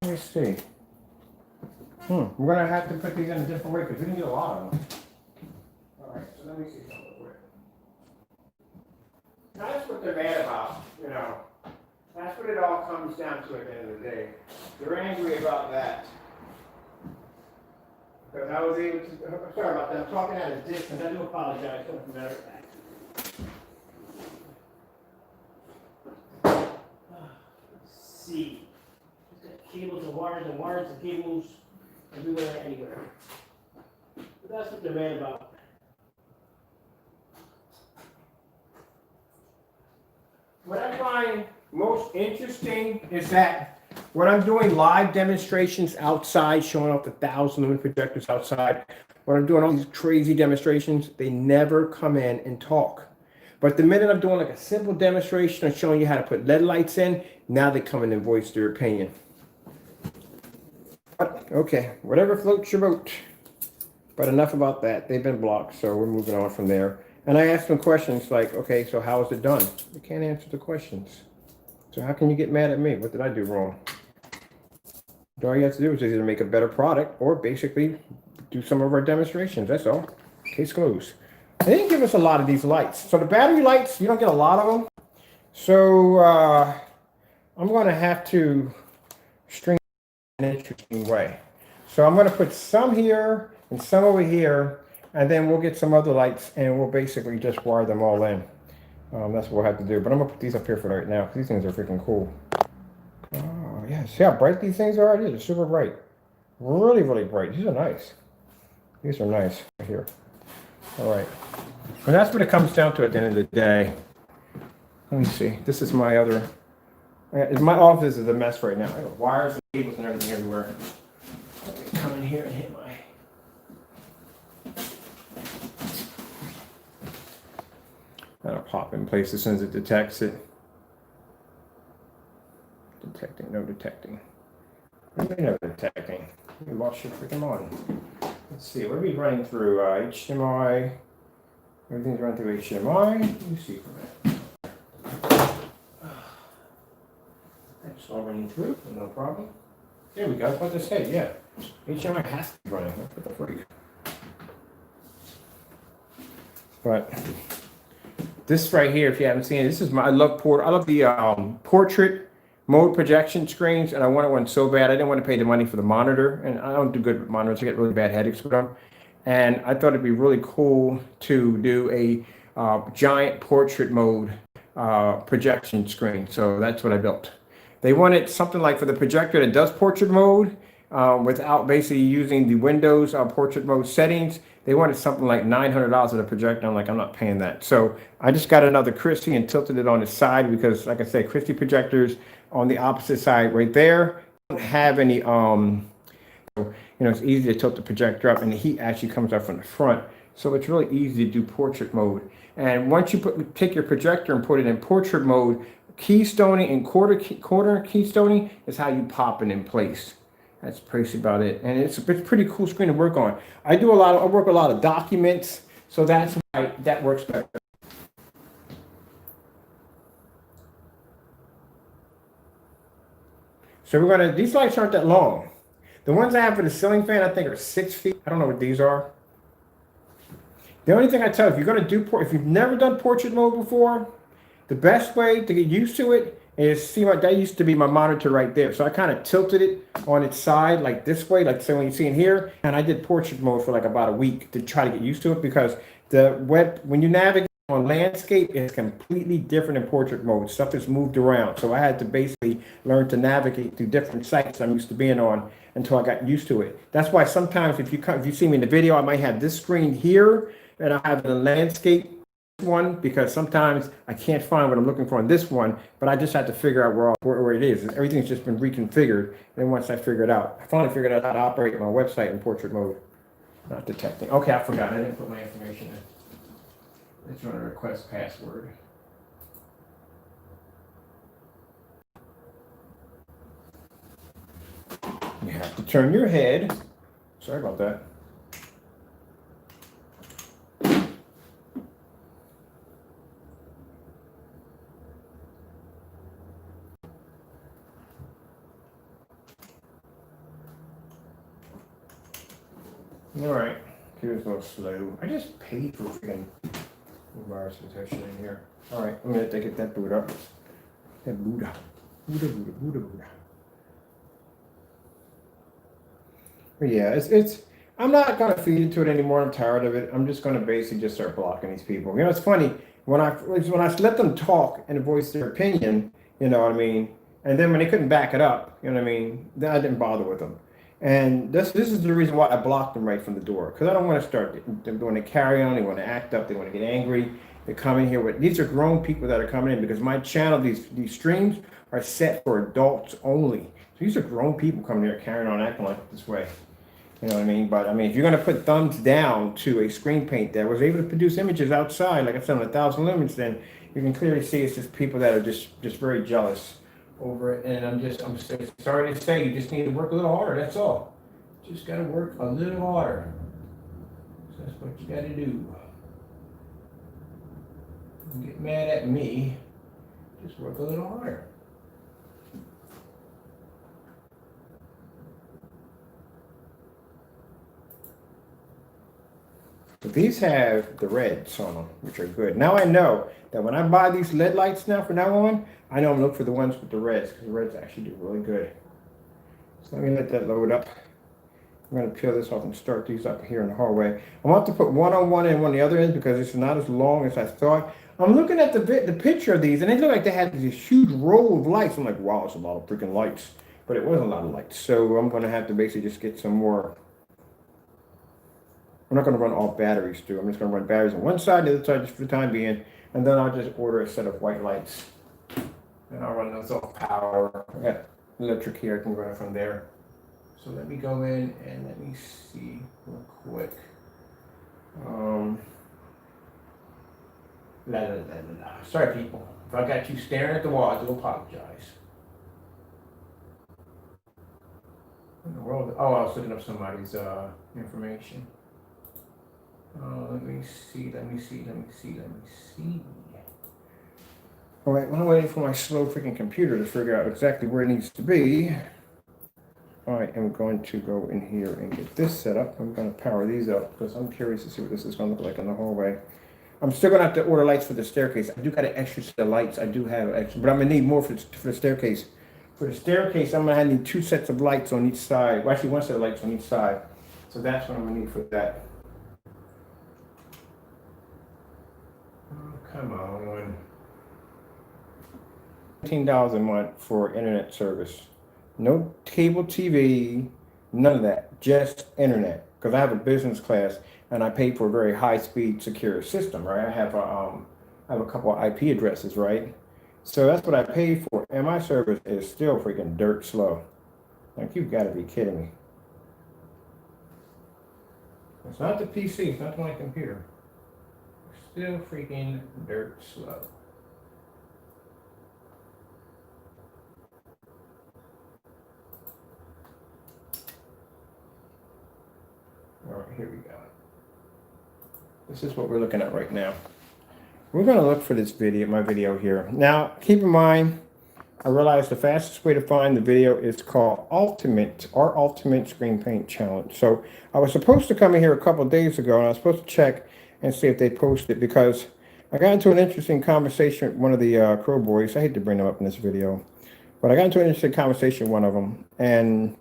Let me see. We're gonna have to put these in a different way because we didn't get a lot of them. All right, so let me see something real quick. That's what they're mad about, you know. That's what it all comes down to at the end of the day. They're angry about that. Because I was able to, sorry about that, I'm talking at a distance. I do apologize for the matter of fact. Let's see. It's got cables and wires and cables everywhere, anywhere. But that's what they're mad about. What I find most interesting is that when I'm doing live demonstrations outside, showing off the 1,000 lumen projectors outside, when I'm doing all these crazy demonstrations, they never come in and talk. But the minute I'm doing like a simple demonstration and showing you how to put LED lights in, now they come in and voice their opinion. But, okay, whatever floats your boat. But enough about that. They've been blocked, so we're moving on from there. And I asked them questions like, okay, so how is it done? They can't answer the questions. So how can you get mad at me? What did I do wrong? All you have to do is either make a better product or basically do some of our demonstrations. That's all. Case closed. They didn't give us a lot of these lights. So the battery lights, you don't get a lot of them. So I'm going to have to string in an interesting way. So I'm going to put some here and some over here, and then we'll get some other lights and we'll basically just wire them all in. That's what we'll have to do. But I'm going to put these up here for right now. These things are freaking cool. Oh, yeah. See how bright these things are? They're super bright. Really, really bright. These are nice. These are nice right here. All right. And that's what it comes down to at the end of the day. Let me see. This is my other... My office is a mess right now. I got wires and cables and everything everywhere. Let me come in here and hit my... That'll pop in place as soon as it detects it. Detecting, no detecting. No detecting. You lost your freaking mind. Let's see, what are we running through? HDMI. Everything's running through HDMI. Let me see for that. That's all running through, no problem. There we go, what to say, yeah. HDMI has to be running. What the freak? But this right here, if you haven't seen it, this is my, I love the portrait mode projection screens, and I wanted one so bad. I didn't want to pay the money for the monitor, and I don't do good with monitors. I get really bad headaches with them. And I thought it'd be really cool to do a giant portrait mode projection screen. So that's what I built. They wanted something like for the projector that does portrait mode without basically using the Windows portrait mode settings. They wanted something like $900 of the projector. I'm like, I'm not paying that. So I just got another Christie and tilted it on its side because, like I said, Christie projectors on the opposite side right there don't have any, it's easy to tilt the projector up and the heat actually comes up from the front. So it's really easy to do portrait mode. And once you take your projector and put it in portrait mode, keystoning and quarter keystoning is how you pop it in place. That's basically about it. And it's a pretty cool screen to work on. I work a lot of documents, so that's why that works better. So these lights aren't that long. The ones I have for the ceiling fan, I think are 6 feet. I don't know what these are. The only thing I tell you, if you've never done portrait mode before, the best way to get used to it is, see what that used to be my monitor right there. So I kind of tilted it on its side like this way, like so when you see in here. And I did portrait mode for like about a week to try to get used to it because when you navigate on landscape, it's completely different in portrait mode. Stuff is moved around. So I had to basically learn to navigate through different sites I'm used to being on until I got used to it. That's why sometimes if you see me in the video, I might have this screen here and I have the landscape one because sometimes I can't find what I'm looking for on this one, but I just had to figure out where it is. Everything's just been reconfigured. And once I figured out, I finally figured out how to operate my website in portrait mode. Not detecting. Okay, I forgot. I didn't put my information in. Let's run a request password. You have to turn your head. Sorry about that. All right, here's a little slow. I just paid for freaking virus protection in here. All right, I'm gonna get that boot up. That Buddha. Buddha. But yeah, it's. I'm not gonna feed into it anymore. I'm tired of it. I'm just gonna basically just start blocking these people. You know, it's funny when I let them talk and voice their opinion. You know what I mean? And then when they couldn't back it up, you know what I mean? Then I didn't bother with them. And this is the reason why I blocked them right from the door, because I don't want to start them going to carry on. They want to act up. They want to get angry. They come in here with these are grown people that are coming in because my channel, these streams are set for adults only. So these are grown people coming here carrying on acting like this way. You know what I mean? But I mean, if you're going to put thumbs down to a screen paint that was able to produce images outside, like I said, on 1,000 lumens, then you can clearly see it's just people that are just very jealous over it. And I'm sorry to say, you just need to work a little harder. That's all. Just got to work a little harder. So that's what you got to do. Don't get mad at me. Just work a little harder. So these have the reds on them, which are good. Now I know that when I buy these LED lights now from now on, I know I'm looking for the ones with the reds because the reds actually do really good. So let me let that load up. I'm going to peel this off and start these up here in the hallway. I want to put one on one and one on the other end because it's not as long as I thought. I'm looking at the picture of these and they look like they had this huge row of lights. I'm like, wow, it's a lot of freaking lights. But it wasn't a lot of lights. So I'm going to have to basically just get some more. I'm not going to run all batteries through. I'm just going to run batteries on one side, the other side just for the time being. And then I'll just order a set of white lights. And I'll run those off power. I got electric here. I can run it from there. So let me go in and let me see real quick. Sorry, people. If I got you staring at the wall, I do apologize. What in the world? Oh, I was looking up somebody's information. Let me see. All right, well, I'm waiting for my slow freaking computer to figure out exactly where it needs to be. All right, I'm going to go in here and get this set up. I'm going to power these up because I'm curious to see what this is going to look like in the hallway. I'm still going to have to order lights for the staircase. I do got an extra set of lights. I do have extra, but I'm going to need more for the staircase. For the staircase, I'm going to need 2 sets of lights on each side. Well, actually, 1 set of lights on each side. So that's what I'm going to need for that. Oh, come on. $15 a month for internet service. No cable TV, none of that, just internet. Because I have a business class and I pay for a very high-speed, secure system, right? I have a couple of IP addresses, right? So that's what I pay for, and my service is still freaking dirt slow. Like, you've got to be kidding me. It's not the PC, it's not my computer. It's still freaking dirt slow. All right, here we go. This is what we're looking at right now. We're going to look for this video, my video here. Now, keep in mind, I realized the fastest way to find the video is called our Ultimate Screen Paint Challenge. So I was supposed to come in here a couple of days ago, and I was supposed to check and see if they posted, because I got into an interesting conversation with one of the Crow boys. I hate to bring them up in this video, but I got into an interesting conversation with one of them, and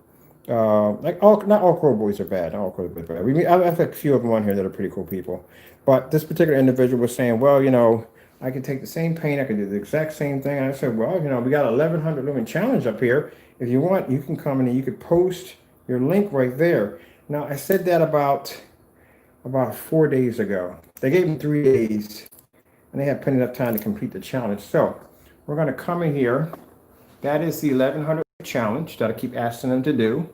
Like all, not all Crow Boys are bad. Not all Crow Boys are bad. I've had a few of them on here that are pretty cool people. But this particular individual was saying, well, I can take the same paint, I can do the exact same thing. And I said, well, we got 1100 lumen challenge up here. If you want, you can come in and you could post your link right there. Now, I said that about 4 days ago. They gave me 3 days, and they had plenty of time to complete the challenge. So we're going to come in here. That is the 1100 challenge that I keep asking them to do,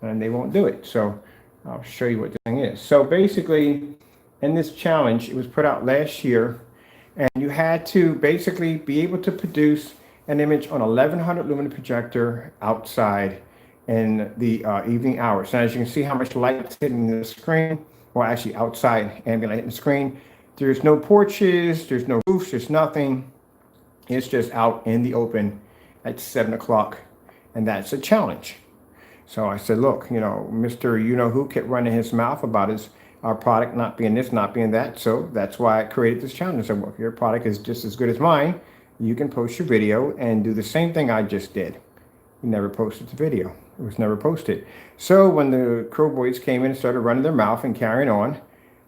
and they won't do it. So I'll show you what the thing is. So basically, in this challenge, it was put out last year, and you had to basically be able to produce an image on 1100 lumen projector outside in the evening hours. And as you can see how much light is hitting the screen, or actually outside ambient light hitting the screen, there's no porches, there's no roofs, there's nothing. It's just out in the open at 7 o'clock, and that's a challenge. So I said, look, Mr. You-know-who kept running his mouth about our product not being this, not being that. So that's why I created this challenge. I said, well, your product is just as good as mine. You can post your video and do the same thing I just did. You never posted the video. It was never posted. So when the Crow Boys came in and started running their mouth and carrying on,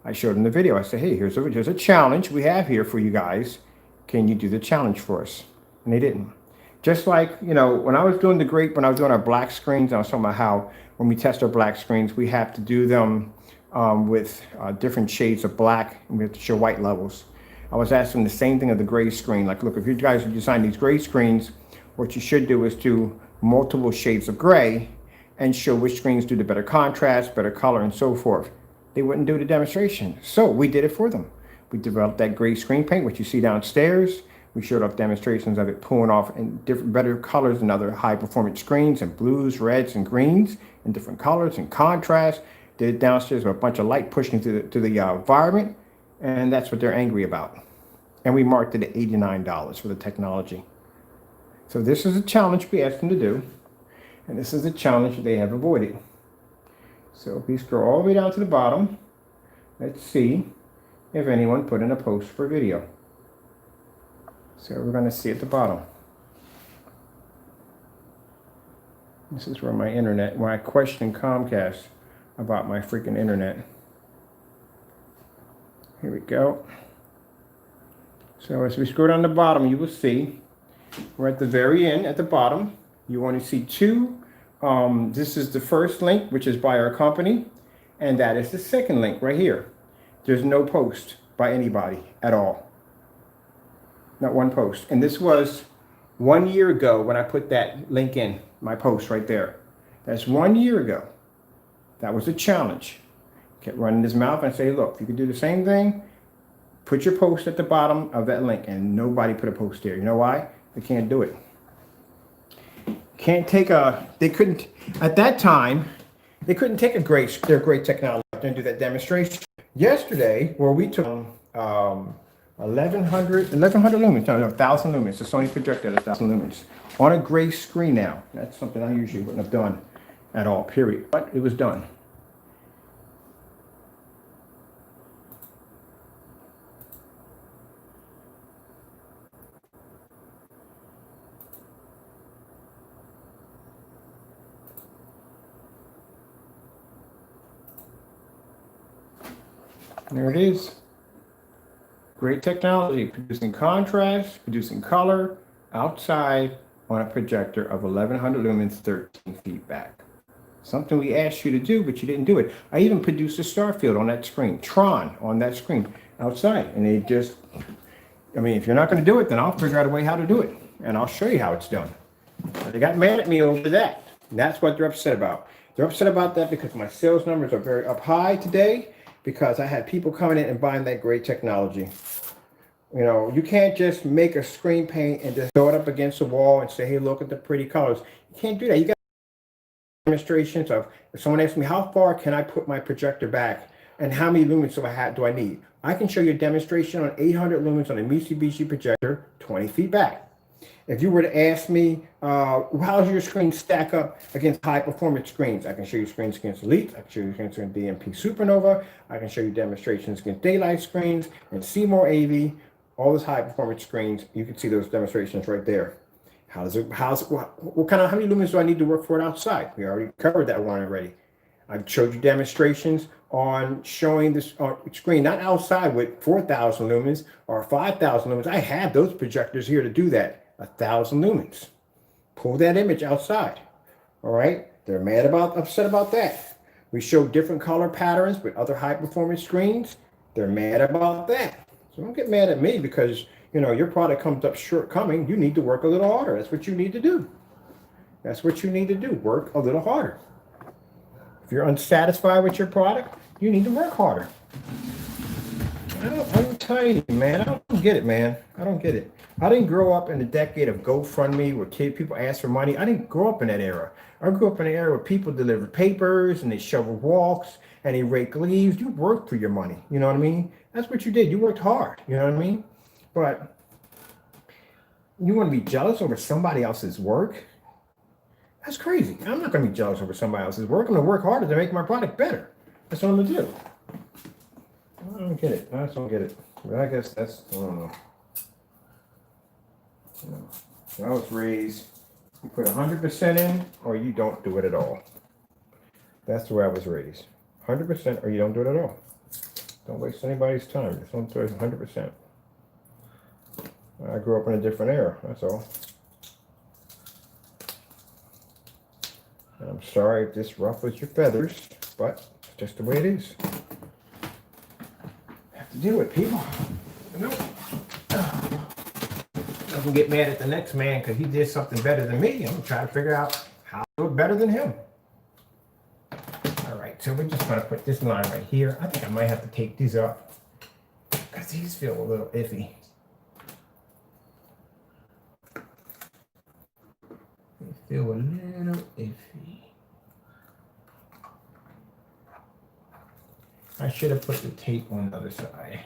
I showed them the video. I said, hey, here's a challenge we have here for you guys. Can you do the challenge for us? And they didn't. Just like, when I was doing when I was doing our black screens, I was talking about how when we test our black screens, we have to do them with different shades of black, and we have to show white levels. I was asking the same thing of the gray screen. Like, look, if you guys are designing these gray screens, what you should do is do multiple shades of gray and show which screens do the better contrast, better color, and so forth. They wouldn't do the demonstration. So we did it for them. We developed that gray screen paint, which you see downstairs. We showed off demonstrations of it pulling off in different, better colors than other high performance screens, and blues, reds, and greens in different colors and contrast. Did it downstairs with a bunch of light pushing to the environment, and that's what they're angry about. And we marked it at $89 for the technology. So this is a challenge we asked them to do, and this is a challenge they have avoided. So if we scroll all the way down to the bottom, let's see if anyone put in a post for video. So we're going to see at the bottom. This is where my internet, when I questioned Comcast about my freaking internet. Here we go. So as we scroll down the bottom, you will see we're at the very end at the bottom. You want to see two. This is the first link, which is by our company, and that is the second link right here. There's no post by anybody at all. Not one post. And this was 1 year ago when I put that link in, my post right there. That's 1 year ago. That was a challenge. Kept running his mouth and say, look, you can do the same thing. Put your post at the bottom of that link, and nobody put a post there. You know why? They can't do it. They couldn't, at that time, they couldn't take their great technology and do that demonstration. Yesterday, where we took 1100 lumens, no, 1000 lumens, the Sony projector at 1000 lumens on a gray screen now. That's something I usually wouldn't have done at all, period. But it was done. There it is. Great technology, producing contrast, producing color outside on a projector of 1100 lumens, 13 feet back. Something we asked you to do, but you didn't do it. I even produced a star field on that screen, Tron on that screen outside. And they just, if you're not going to do it, then I'll figure out a way how to do it. And I'll show you how it's done. But they got mad at me over that. And that's what they're upset about. They're upset about that because my sales numbers are very up high today, because I had people coming in and buying that great technology. You can't just make a screen paint and just throw it up against the wall and say, hey, look at the pretty colors. You can't do that. You got demonstrations of, if someone asks me, how far can I put my projector back and how many lumens do I need? I can show you a demonstration on 800 lumens on a Mitsubishi projector, 20 feet back. If you were to ask me, how's your screen stack up against high performance screens? I can show you screens against Elite. I can show you screens against DMP Supernova. I can show you demonstrations against daylight screens and Seymour AV, all those high performance screens. You can see those demonstrations right there. How many lumens do I need to work for it outside? We already covered that one already. I've showed you demonstrations on showing this screen, not outside with 4,000 lumens or 5,000 lumens. I have those projectors here to do that, 1,000 lumens. Pull that image outside, all right? They're upset about that. We show different color patterns with other high performance screens. They're mad about that. So don't get mad at me because, you know, your product comes up shortcoming. You need to work a little harder. That's what you need to do. That's what you need to do. Work a little harder. If you're unsatisfied with your product, you need to work harder. I'm telling you, man, I don't get it, man. I don't get it. I didn't grow up in the decade of GoFundMe where people ask for money. I didn't grow up in that era. I grew up in an era where people delivered papers and they shoveled walks and they raked leaves. You worked for your money. You know what I mean? That's what you did. You worked hard. You know what I mean? But you want to be jealous over somebody else's work? That's crazy. I'm not going to be jealous over somebody else's work. I'm going to work harder to make my product better. That's what I'm going to do. I don't get it. I just don't get it. But I guess that's, I don't know. You know, when I was raised, you put 100% in or you don't do it at all. That's the way I was raised. 100% or you don't do it at all. Don't waste anybody's time. Just don't do it 100%. I grew up in a different era. That's all. I'm sorry if this ruffles your feathers, but it's just the way it is. Have to deal with people. Nope. I can get mad at the next man because he did something better than me. I'm gonna try to figure out how to do it better than him. All right, so we're just gonna put this line right here. I think I might have to take these up because these feel a little iffy. They feel a little iffy. I should have put the tape on the other side.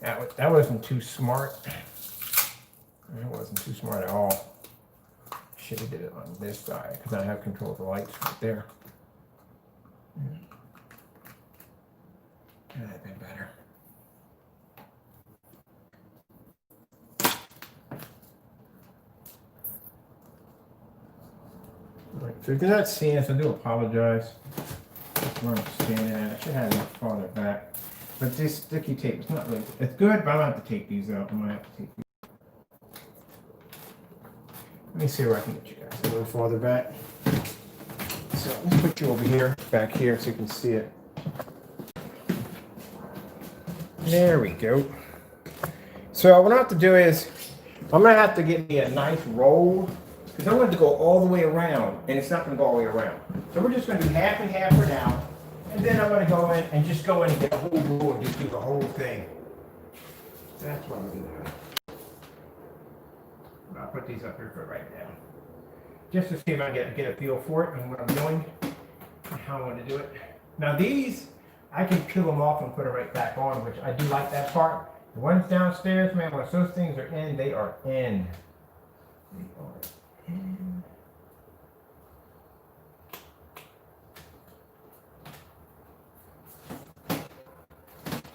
That wasn't too smart. It wasn't too smart at all. Should have did it on this side because I have control of the lights right there. That'd have been better. Right, so if you're not seeing this, I do apologize. That's where I'm standing at. I should have it farther back. But this sticky tape is not really, it's good, but I'm gonna have to take these out. I might have to take these. Let me see where I can get you guys a little farther back. So let's put you over here, back here, so you can see it. There we go. So what I have to do is, I'm gonna have to get me a nice roll, because I want it to go all the way around, and it's not gonna go all the way around. So we're just gonna do half and half for now, and then I'm gonna go in and just go in and get a whole roll and just do the whole thing. That's what I'm gonna do. I'll put these up here for right now. Just to see if I get a feel for it and what I'm doing and how I want to do it. Now these, I can peel them off and put them right back on, which I do like that part. The ones downstairs, man, once those things are in, they are in. They are in.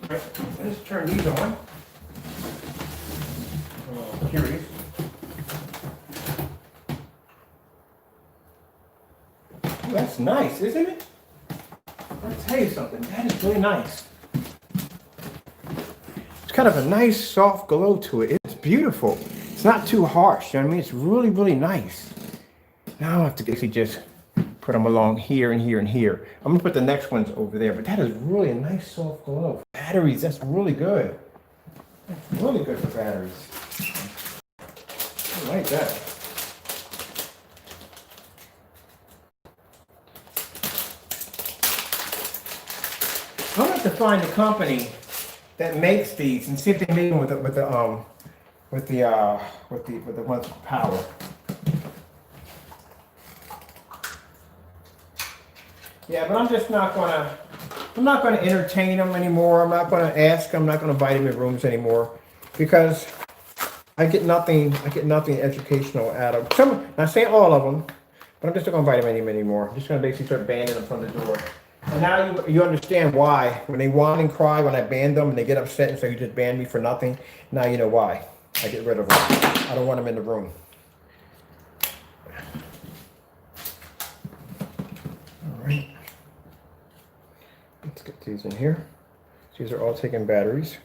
All right, let's turn these on. I'm curious. That's nice, isn't it? I'll tell you something, that is really nice. It's kind of a nice soft glow to it. It's beautiful. It's not too harsh, you know what I mean? It's really, really nice. Now I'll have to basically just put them along here and here and here. I'm gonna put the next ones over there, but that is really a nice soft glow. Batteries, that's really good. That's really good for batteries. I like that. I'm going to have to find a company that makes these and see if they make them with the ones with power. Yeah, but I'm just not gonna. I'm not gonna entertain them anymore. I'm not gonna ask. I'm not gonna invite them in rooms anymore because I get nothing. I get nothing educational out of some. Not saying all of them, but I'm just not gonna invite them anymore. I'm just gonna basically start banning them from the door. And now you understand why. When they whine and cry when I ban them and they get upset and say you just banned me for nothing, now you know why. I get rid of them. I don't want them in the room. these in here. These are all taking batteries.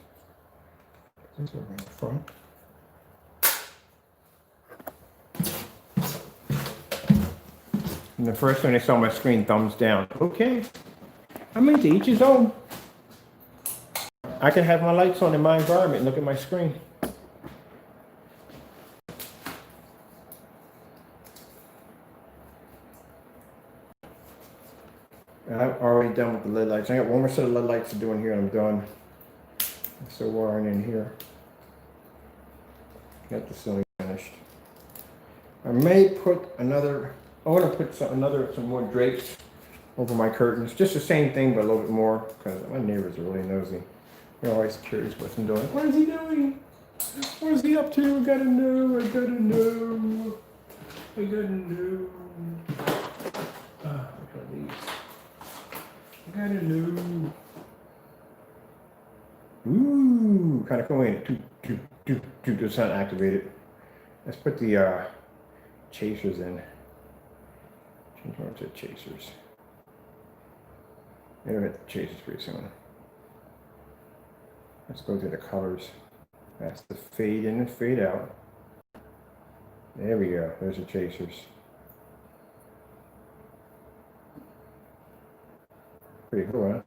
These are in the front. And the first one they saw my screen, thumbs down. Okay. I mean, to each his own. I can have my lights on in my environment and look at my screen. And I'm already done with the lid lights. I got one more set of lid lights to do in here and I'm done. So wiring in here. Got the ceiling finished. I may put another, I want to put some more drapes over my curtains. Just the same thing, but a little bit more, because my neighbors are really nosy. They're always curious what I'm doing. What is he doing? What is he up to? I gotta know, I gotta know. I gotta know. Which one of these? I gotta know. Ooh, kind of cool, ain't it? The sound activated. Let's put the chasers in. Change over to chasers. It'll hit the chasers pretty soon. Let's go to the colors. That's the fade in and fade out. There we go. There's the chasers. Pretty cool, huh?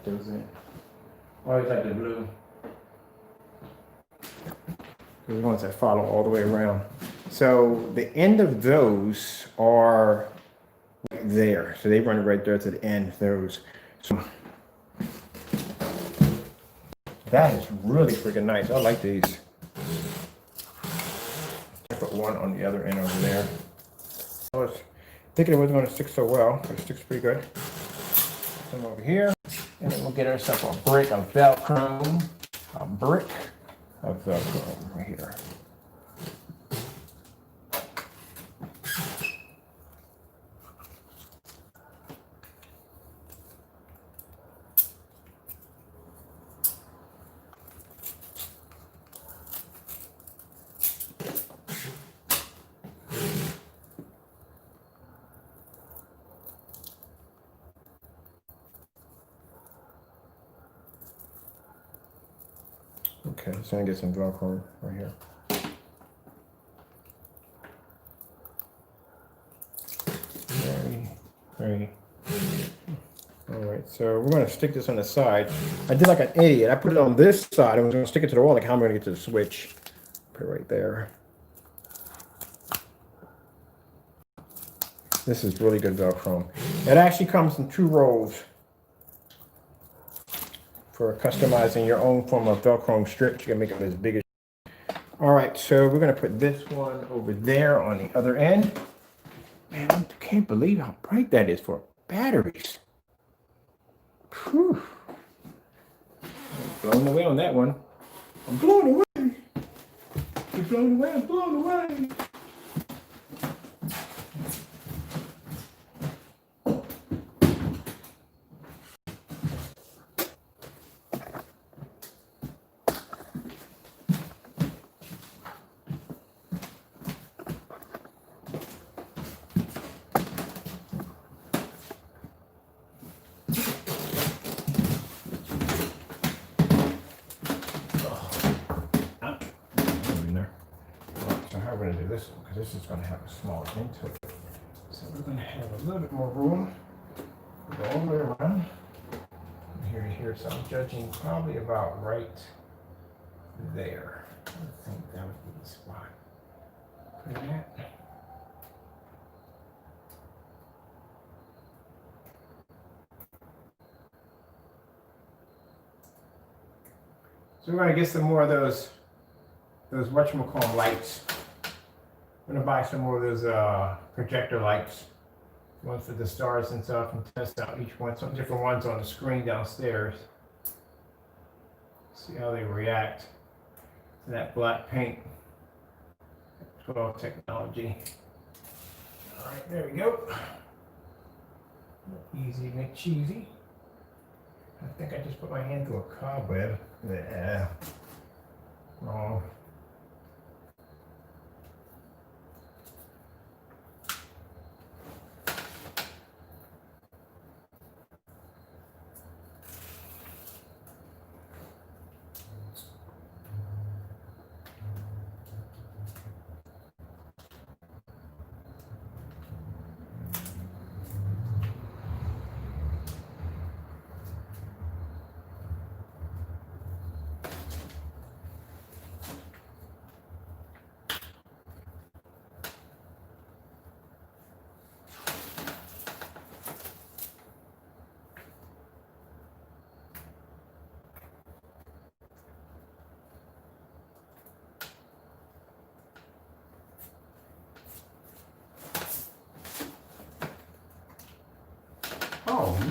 Put those in. Always like the blue. The ones that follow all the way around. So the end of those are right there. So they run right there to the end. Those. So that is really freaking nice. I like these. I put one on the other end over there. I was thinking it wasn't going to stick so well, but it sticks pretty good. Come over here, and then we'll get ourselves a brick of Velcro. A brick of Velcro right here. Okay, so I get some Velcro right here. Very. All right, so we're going to stick this on the side. I did like an idiot. I put it on this side. I was going to stick it to the wall. Like how am I going to get to the switch? Put it right there. This is really good Velcro. It actually comes in 2 rolls for customizing your own form of Velcro strips. You can make them as big as. All right, so we're going to put this one over there on the other end. Man, I can't believe how bright that is for batteries. Whew. I'm blown away on that one. I'm blown away. I'm blown away. I'm blown away. We're going to do this one because this is going to have a small into it. So we're going to have a little bit more room. Go all the way around. From here to here. So I'm judging probably about right there. I think that would be the spot. Put that. So we're going to get some more of those whatchamacallit lights. I'm gonna buy some more of those projector lights, ones for the stars and stuff, and test out each one, some different ones on the screen downstairs. See how they react to that black paint. 12 technology. All right, there we go. Easy McCheesy. I think I just put my hand through a cobweb. Yeah. Wrong.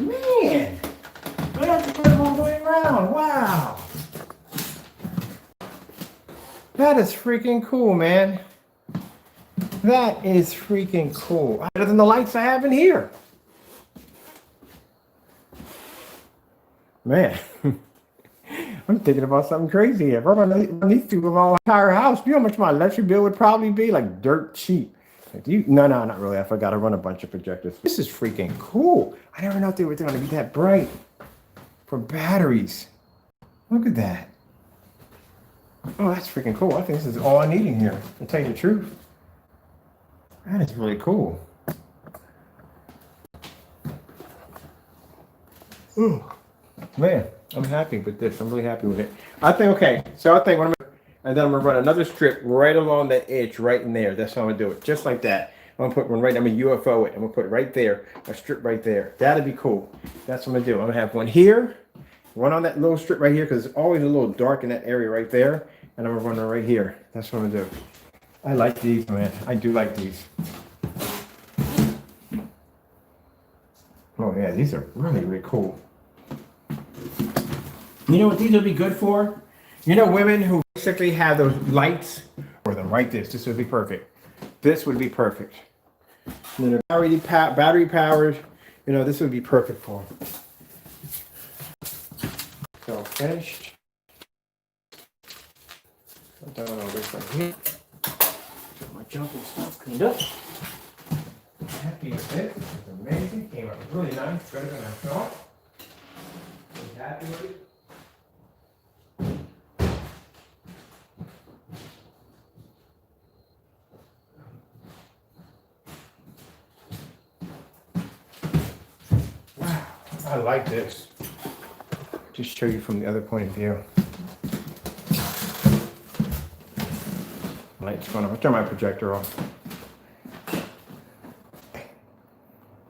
Man, I have to put them all the way around. Wow. That is freaking cool, man. That is freaking cool. Better than the lights I have in here. Man, I'm thinking about something crazy here. If I run these two with my entire house, you know how much my electric bill would probably be? Like dirt cheap. Like, no, not really. I forgot to run a bunch of projectors. This is freaking cool. I never thought they were going to be that bright for batteries. Look at that. Oh, that's freaking cool. I think this is all I need in here, to tell you the truth. That is really cool. Ooh. Man, I'm happy with this. I'm really happy with it. I think, okay, so I think what I'm gonna, and then I'm gonna run another strip right along that edge right in there. That's how I'm gonna do it. Just like that. I'm gonna put one right, I'm gonna UFO it. I'm gonna put it right there, a strip right there. That'd be cool. That's what I'm gonna do. I'm gonna have one here, one on that little strip right here, because it's always a little dark in that area right there. And I'm gonna run it right here. That's what I'm gonna do. I like these, man. I do like these. Oh yeah, these are really, really cool. You know what these would be good for? You know, women who basically have those lights for them, right? This would be perfect. This would be perfect. And then battery powered, you know, this would be perfect for them. So finished. I've done all this right here. Get my junk and stuff cleaned up. Happy with it. It's amazing. Came out really nice, better than I thought. I'm happy with it. Wow, I like this. Just show you from the other point of view. Light's going off. I'll turn my projector off.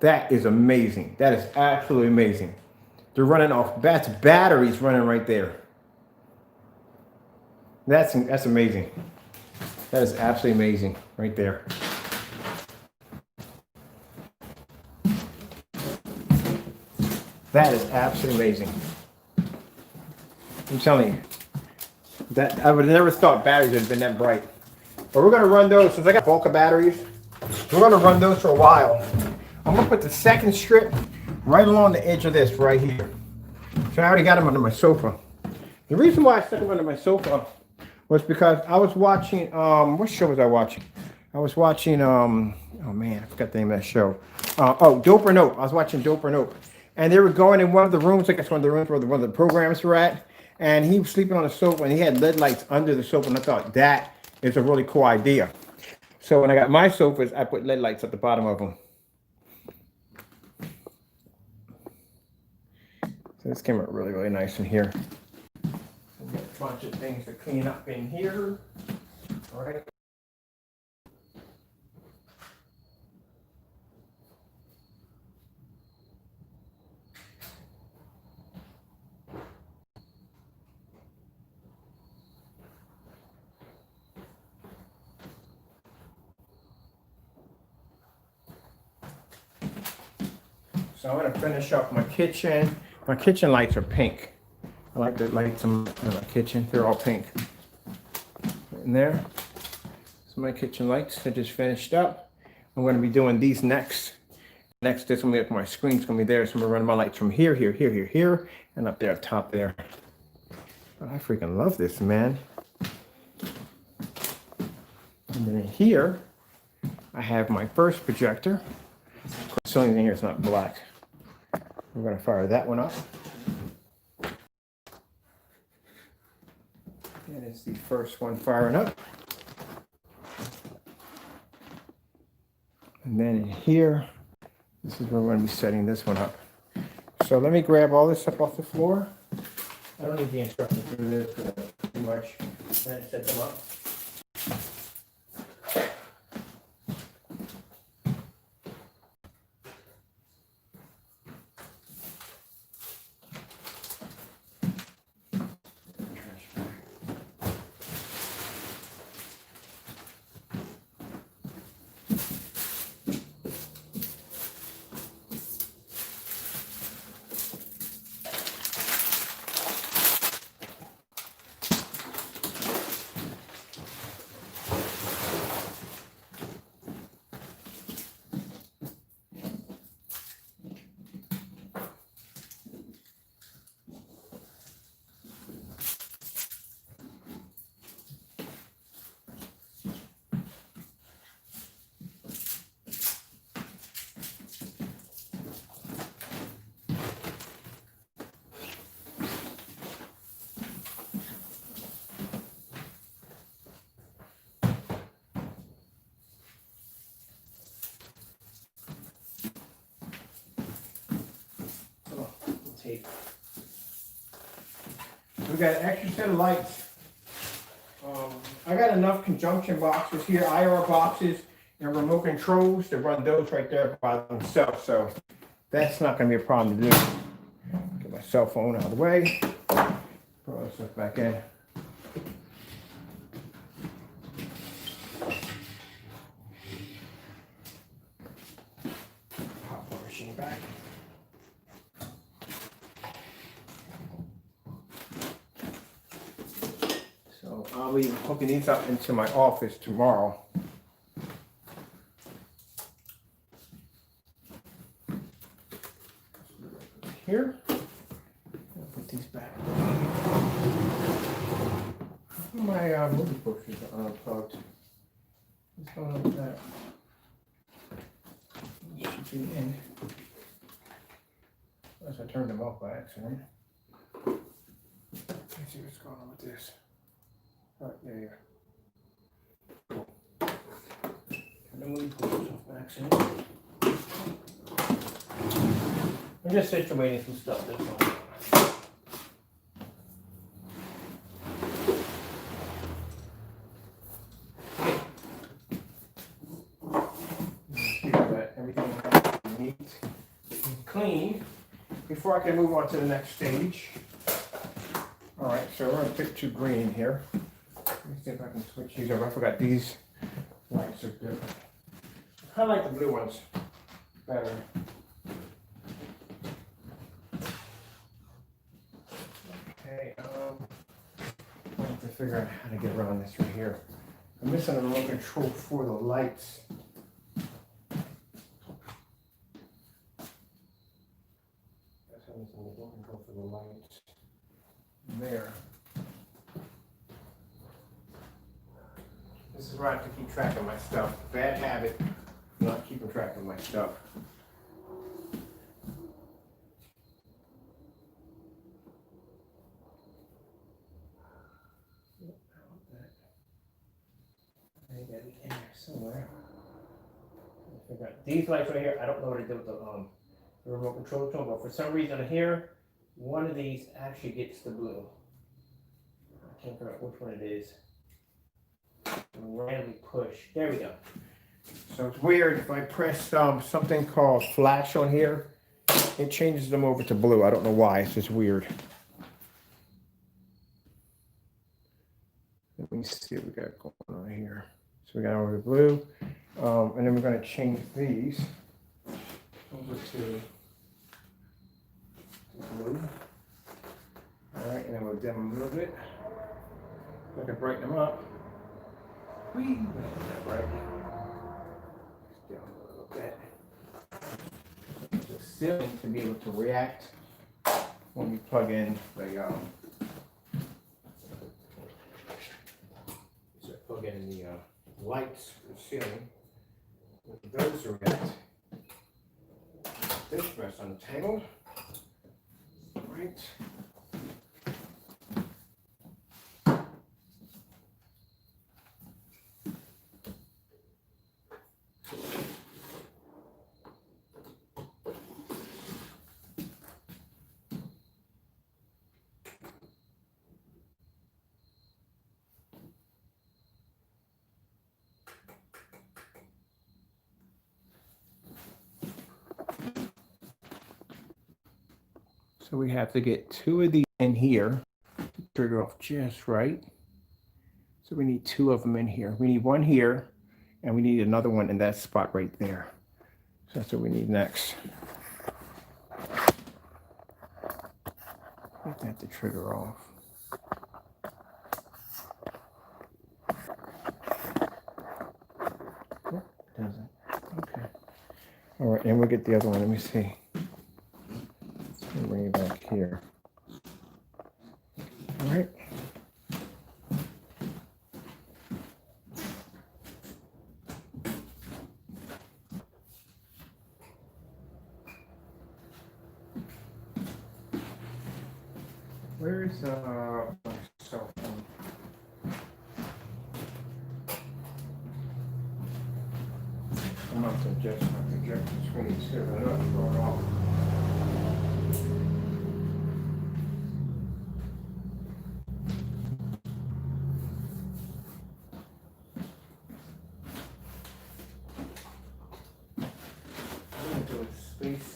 That is amazing. That is absolutely amazing. They're running off. That's batteries running right there. That's amazing. That is absolutely amazing right there. That is absolutely amazing. I'm telling you, that I would have never thought batteries would have been that bright. But we're gonna run those since I got bulk of batteries. We're gonna run those for a while. I'm gonna put the second strip right along the edge of this right here. So I already got them under my sofa. The reason why I stuck them under my sofa was because I was watching, what show was I watching? I was watching, oh man, I forgot the name of that show. Dope or Nope. I was watching Dope or Nope. And they were going in one of the rooms, I guess one of the rooms where one of the programs were at. And he was sleeping on the sofa and he had LED lights under the sofa. And I thought that is a really cool idea. So when I got my sofas, I put LED lights at the bottom of them. So this came out really, really nice in here. I've got a bunch of things to clean up in here. All right. So I'm gonna finish up my kitchen. My kitchen lights are pink. I like the lights in my kitchen. They're all pink. In there. So my kitchen lights are just finished up. I'm gonna be doing these next. Next, this gonna be up my screen's gonna be there. So I'm gonna run my lights from here, and up there, up top there. Oh, I freaking love this, man. And then here, I have my first projector. The only thing here is not black. We're going to fire that one up. And it's the first one firing up. And then in here, this is where we're going to be setting this one up. So let me grab all this up off the floor. I don't need the instructions for this too much. And set them up. tape. We got an extra set of lights. I got enough conjunction boxes here, IR boxes, and remote controls to run those right there by themselves. So that's not going to be a problem to do. Get my cell phone out of the way. Put all this stuff back in. Pop the machine back. So I'll be hooking these up into my office tomorrow. Here. I'll put these back. My movie posters are unplugged. What's going on with that? Should be in. Unless I turned them off by accident. Let's see what's going on with this. All right, there you go. Turn the movie posters off by accident. I'm just situating some stuff this one. Everything neat and clean before I can move on to the next stage. All right, so we're gonna pick 2 green here. Let me see if I can switch these over. I forgot these lights are different. I like the blue ones better. Okay, I have to figure out how to get around this right here. I'm missing a remote control for the lights. For the lights there. This is where I have to keep track of my stuff. Bad habit, not keeping track of my stuff. I got it in there somewhere. These lights right here, I don't know what to do with the remote control tool, but for some reason here, one of these actually gets the blue. I can't figure out which one it is. Randomly push. There we go. So it's weird if I press something called flash on here, it changes them over to blue. I don't know why. It's just weird. Let me see what we got going on here. So we got over to blue, and then we're going to change these over to blue. All right, and then we'll dim them a little bit. So I can brighten them up. Whee! That bright. Dim them a little bit. The ceiling to be able to react when we plug in the plug in the lights for the ceiling. With those to react. This rests on the table. Right. So we have to get 2 of these in here to trigger off just right. So we need 2 of them in here. We need one here, and we need another one in that spot right there. So that's what we need next. Get that to trigger off. Nope, it doesn't. Okay. All right, and we'll get the other one. Let me see. Bring it back here. All right. Where's my cell phone? I'm not to adjust my projection screen too. I know it's going off.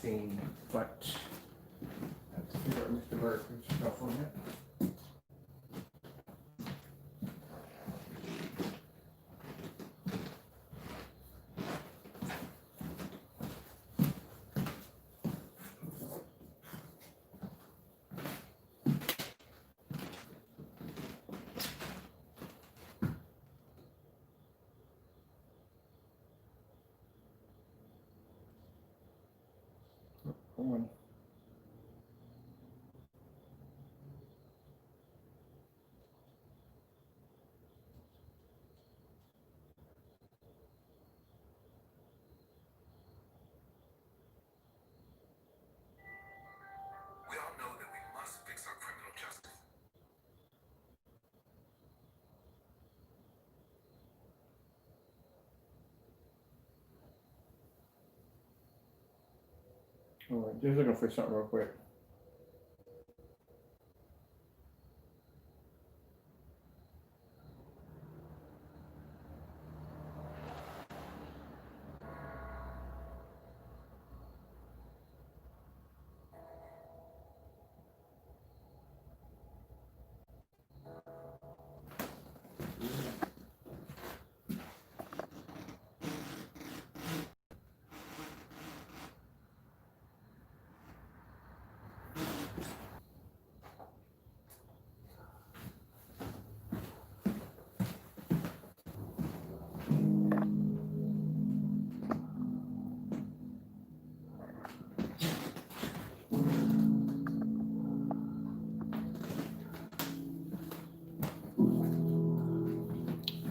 seen, but let's see what Mr. Berkeley's stuff on it. One. We all know that we must fix our criminal justice. All right, just looking for something real quick.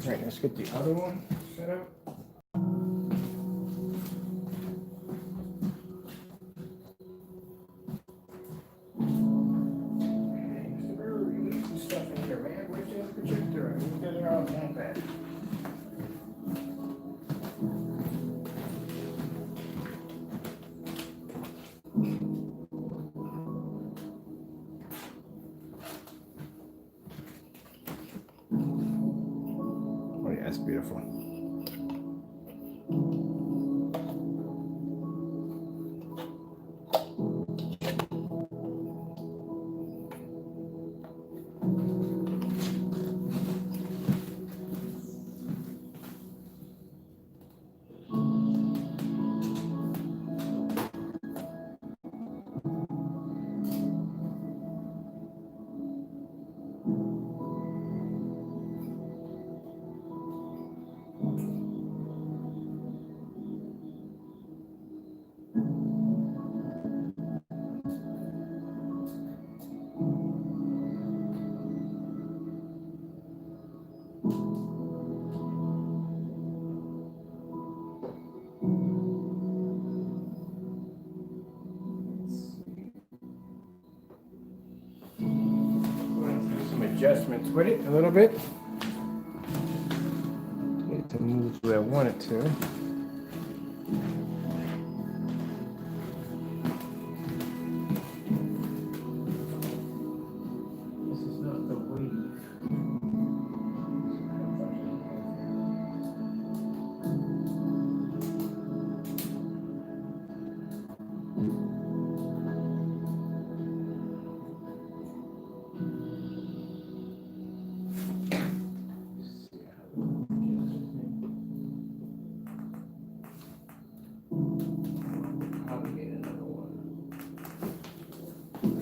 All right, let's get the other one set up. Hey, Mr. Brewer, you leave some stuff in here, man. Where's the other projector? You get it all down back. Oh yeah, that's beautiful. Do some adjustments with it a little bit. Get it to move where I want it to. This is not the wave.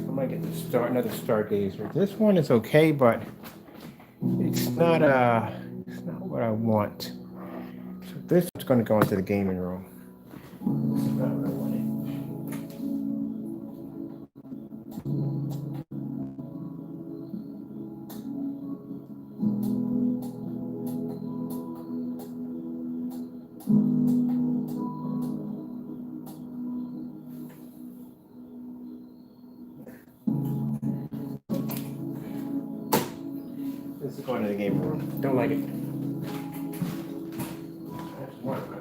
I might get another Stargazer. This one is okay, but it's not what I want. So this is going to go into the gaming room. This is not what I wanted. This is going to the gaming room. Don't like it. That's one of those.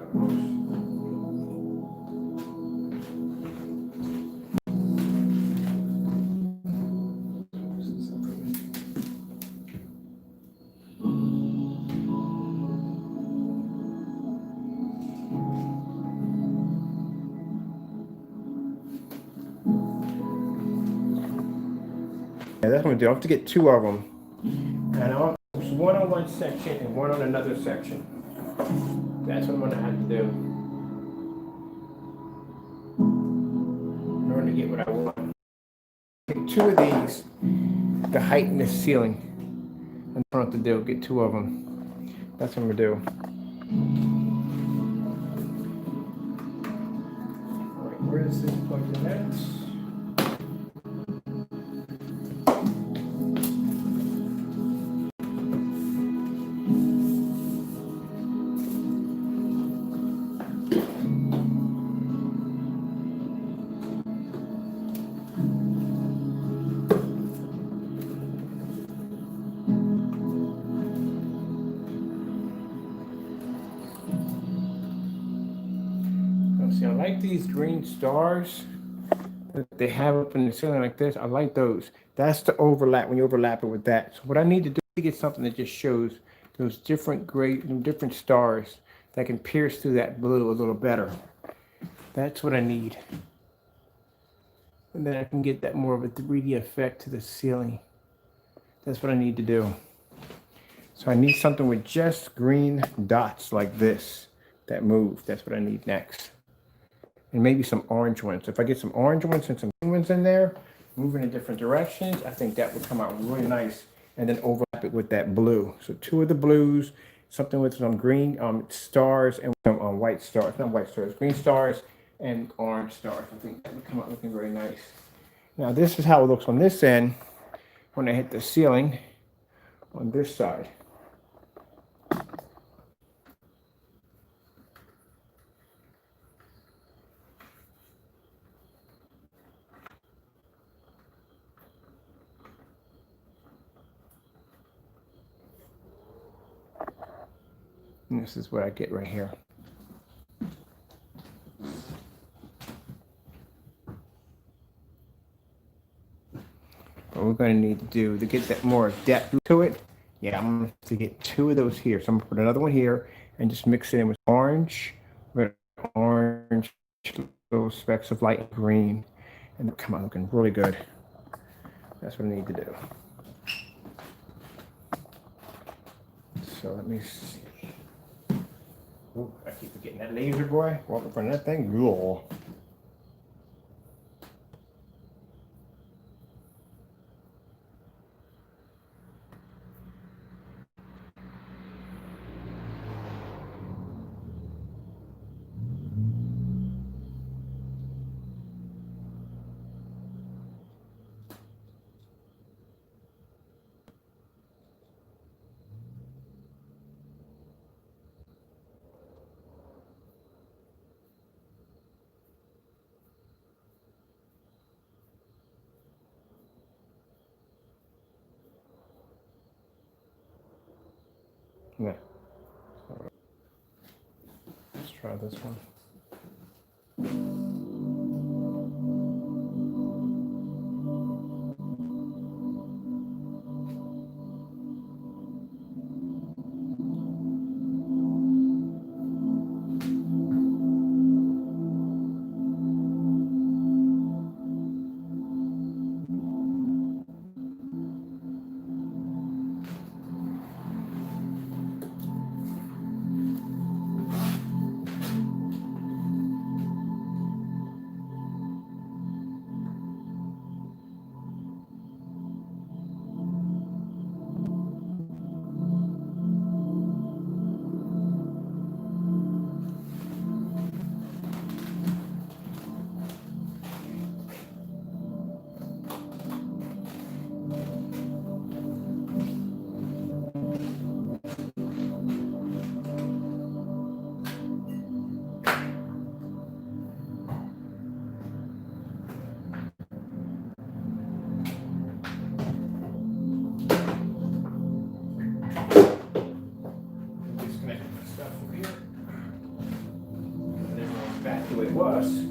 that's what I'm gonna do. I have to get two of them. And I'll use one on one section and one on another section. That's what I'm gonna have to do in order to get what I want. Get two of these to heighten the ceiling. That's what I have to do, get two of them. That's what I'm gonna do. All right, where is this plugged in at? See, I like these green stars that they have up in the ceiling like this. I like those. That's the overlap when you overlap it with that. So what I need to do is get something that just shows those different different stars that can pierce through that blue a little better. That's what I need. And then I can get that more of a 3D effect to the ceiling. That's what I need to do. So I need something with just green dots like this that move. That's what I need next. And maybe some orange ones. If I get some orange ones and some green ones in there, moving in different directions, I think that would come out really nice. And then overlap it with that blue. So two of the blues, something with some green stars and some white stars, not white stars, green stars and orange stars. I think that would come out looking very nice. Now this is how it looks on this end when I hit the ceiling on this side. And this is what I get right here. What we're going to need to do to get that more depth to it, yeah, I'm going to have to get two of those here. So I'm going to put another one here and just mix it in with orange, little specks of light green, and it'll come out looking really good. That's what I need to do. So let me see. Ooh, I keep forgetting that laser, boy. Walk in front of that thing. Cool. Yeah. Let's try this one. Disconnect my stuff from here. And then we're back the way it was.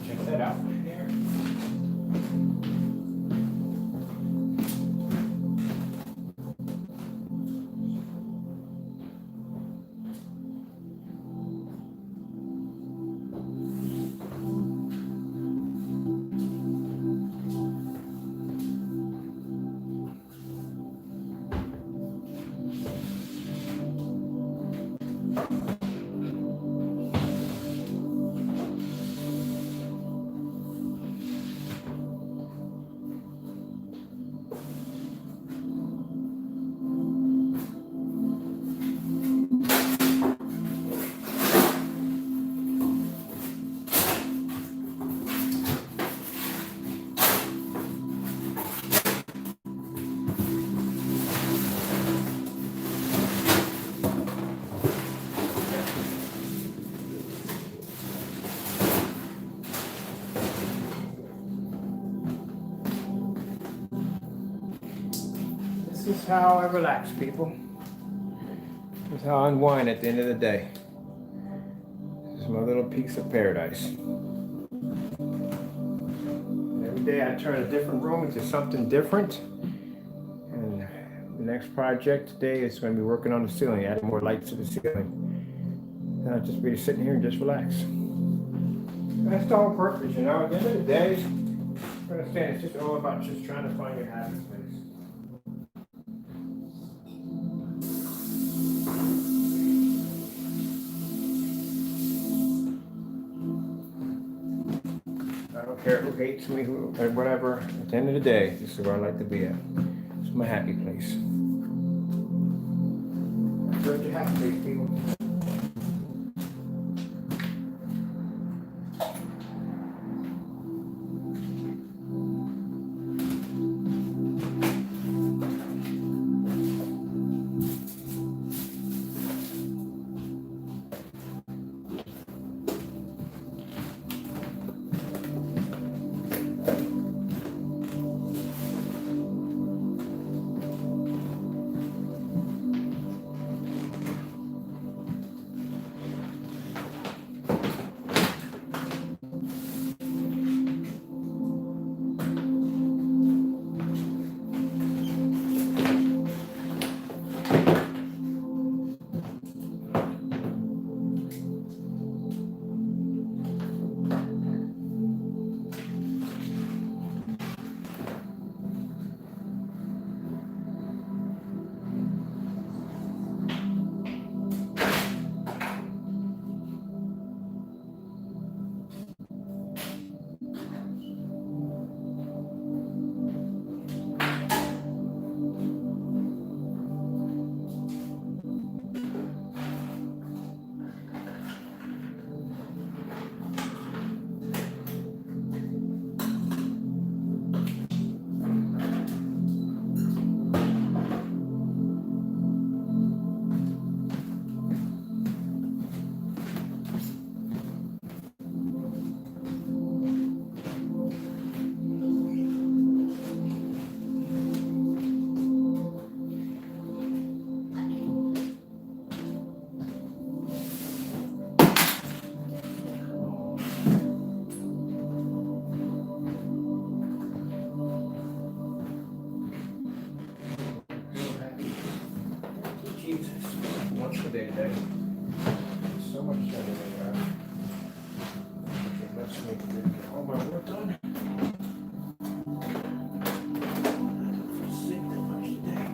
Check that out right there. This is how I relax, people. This is how I unwind at the end of the day. This is my little piece of paradise. Every day I turn a different room into something different. And the next project today is going to be working on the ceiling, adding more lights to the ceiling. And I'll just be sitting here and just relax. That's the whole purpose, you know. At the end of the day, I understand it's just all about just trying to find your happy place. I don't care who hates me, who or whatever. At the end of the day, this is where I like to be at. It's my happy place. That's where your happy place, people. Jesus, once a day today. So much better than that. Let's make get all my work done. Sleep that much today.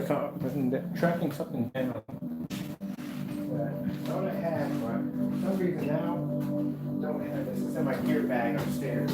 tracking something down. I thought I had, but for some reason now, don't have this. It's in my gear bag upstairs.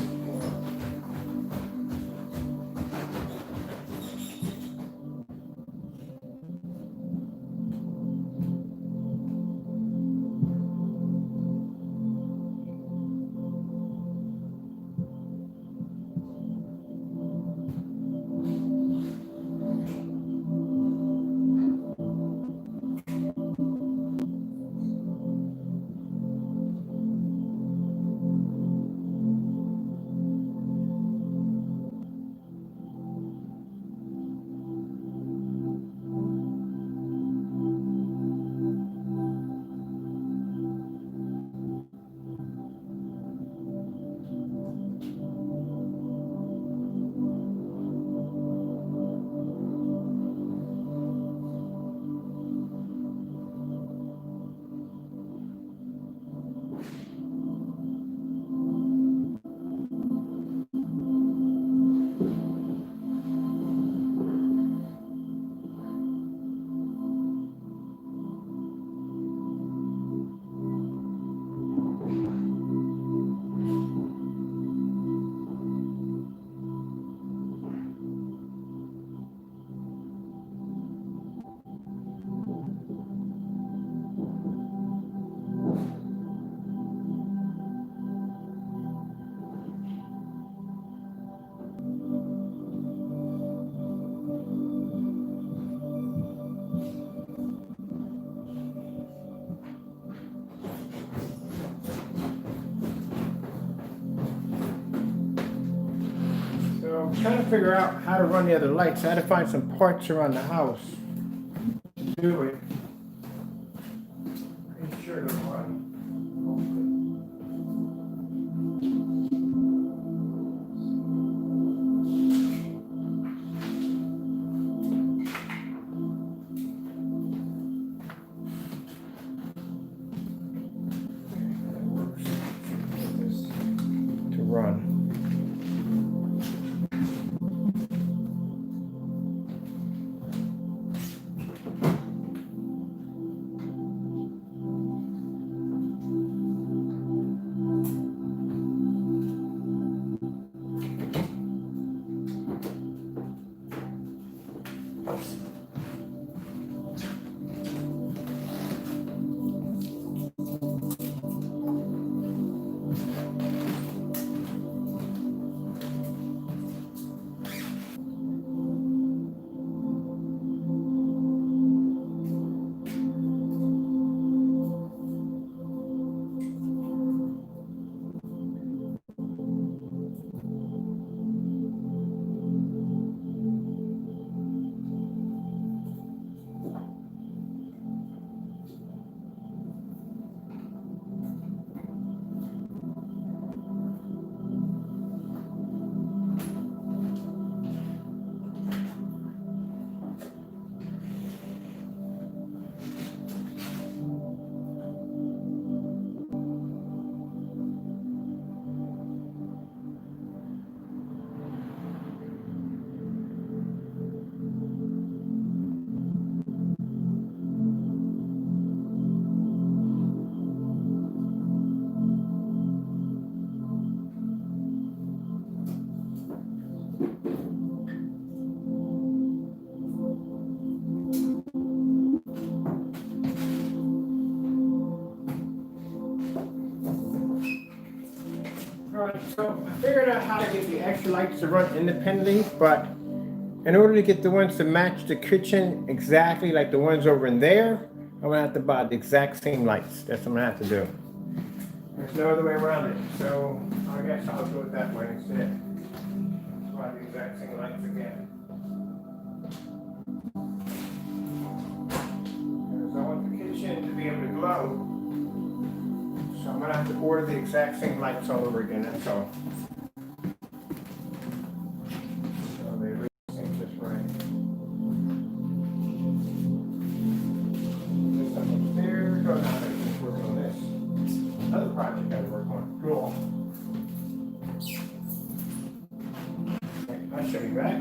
So I'm trying to figure out how to run the other lights. I had to find some parts around the house to do it. Pretty sure to run. That works. Get this to run. Alright, so I figured out how to get the extra lights to run independently, but in order to get the ones to match the kitchen exactly like the ones over in there, I'm gonna have to buy the exact same lights. That's what I'm gonna have to do. There's no other way around it, so I guess I'll do it that way instead. Buy the exact same lights again. Because I want the kitchen to be able to glow. So I'm gonna have to order the exact same lights all over again, that's all. So they really sync this right. This up upstairs, oh no, I just working on this. Other project I gotta work on. Cool. Okay, I'll show you back.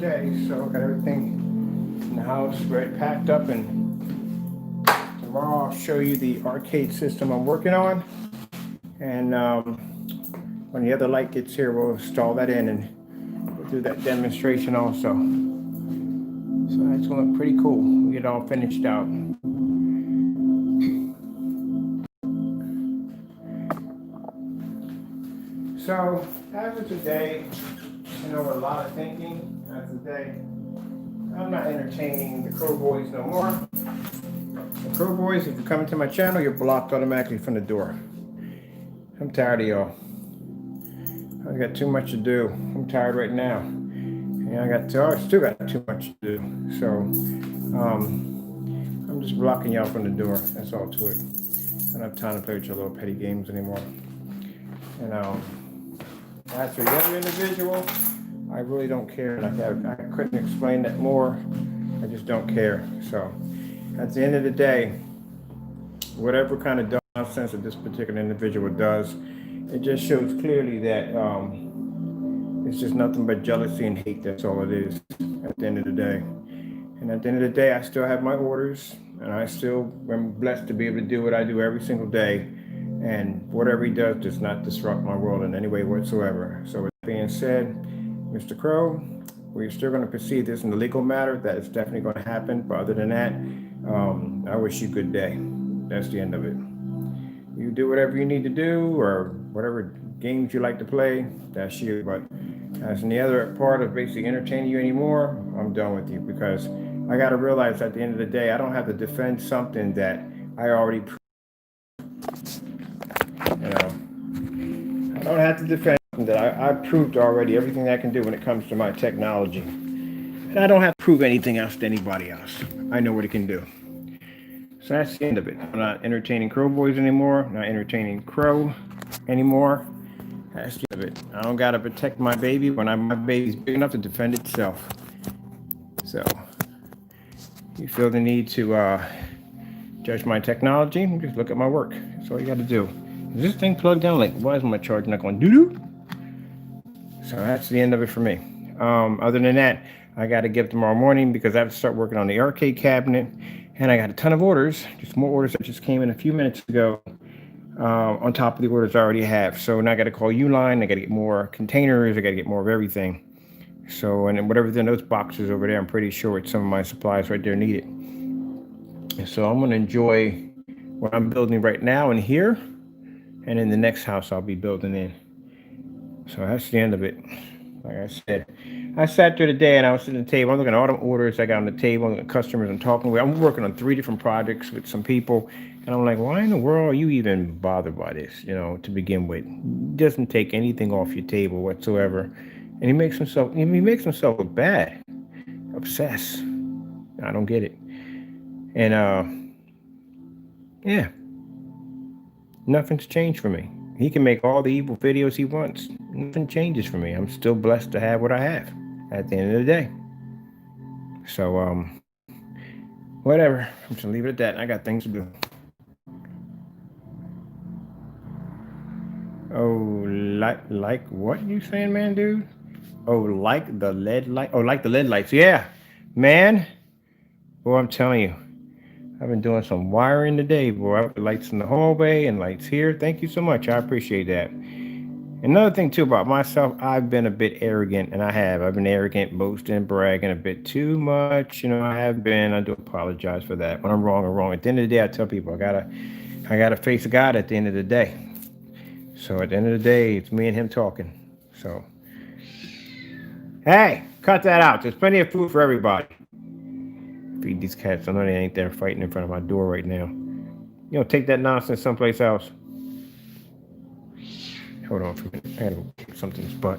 today, so I got everything in the house ready, packed up, and tomorrow I'll show you the arcade system I'm working on. And when the other light gets here, we'll install that in and we'll do that demonstration also. So that's gonna look pretty cool. We get it all finished out. So as of today, a lot of thinking. As of today, I'm not entertaining the Crow Boys no more. The Crow Boys, if you come into my channel, you're blocked automatically from the door. I'm tired of y'all. I got too much to do. I'm tired right now. And I still got too much to do. So I'm just blocking y'all from the door. That's all to it. I don't have time to play with your little petty games anymore. And as for the other individual, I really don't care. Like I couldn't explain that more. I just don't care. So at the end of the day, whatever kind of nonsense that this particular individual does, it just shows clearly that it's just nothing but jealousy and hate. That's all it is at the end of the day. And at the end of the day, I still have my orders, and I still am blessed to be able to do what I do every single day. And whatever he does does not disrupt my world in any way whatsoever. So with that being said, Mr. Crow, we're still going to proceed this in the legal matter. That is definitely going to happen. But other than that, I wish you a good day. That's the end of it. You do whatever you need to do, or whatever games you like to play, that's you. But as in the other part of basically entertaining you anymore, I'm done with you, because I got to realize at the end of the day, I don't have to defend something that I already proved. I don't have to defend something that I proved already everything I can do when it comes to my technology. And I don't have to prove anything else to anybody else. I know what it can do. So that's the end of it. I'm not entertaining Crow Boys anymore. I'm not entertaining Crow anymore. That's the end of it. I don't gotta protect my baby when my baby's big enough to defend itself. So you feel the need to judge my technology, just look at my work. That's all you gotta do. Is this thing plugged in? Like, why is my charger not going doo-doo? So that's the end of it for me. Other than that, I got to give tomorrow morning, because I have to start working on the arcade cabinet. And I got a ton of orders, just more orders that just came in a few minutes ago, on top of the orders I already have. So now I got to call Uline. I got to get more containers. I got to get more of everything. So, and whatever's in those boxes over there, I'm pretty sure it's some of my supplies right there needed. And so I'm going to enjoy what I'm building right now in here. And in the next house I'll be building in. So that's the end of it. Like I said, I sat there today and I was sitting at the table. I'm looking at all the orders I got on the table, and the customers I'm talking with. I'm working on 3 different projects with some people. And I'm like, why in the world are you even bothered by this, to begin with? It doesn't take anything off your table whatsoever. And he makes himself look bad, obsessed. I don't get it. And yeah. Nothing's changed for me. He can make all the evil videos he wants. Nothing changes for me. I'm still blessed to have what I have at the end of the day. So, whatever. I'm just gonna leave it at that. I got things to do. Oh, like what you saying, man, dude? Oh, like the LED light? Oh, like the LED lights. Yeah, man. Boy, I'm telling you. I've been doing some wiring today, boy. I put lights in the hallway and lights here. Thank you so much. I appreciate that. Another thing too about myself, I've been a bit arrogant, and I've been arrogant, boasting, bragging a bit too much. I have been. I do apologize for that. When I'm wrong, I'm wrong. At the end of the day, I tell people I gotta face God at the end of the day. So at the end of the day, it's me and him talking. So, hey, cut that out. There's plenty of food for everybody. Feed these cats. I know they ain't there fighting in front of my door right now. Take that nonsense someplace else. Hold on for a minute. I gotta go kick something's butt.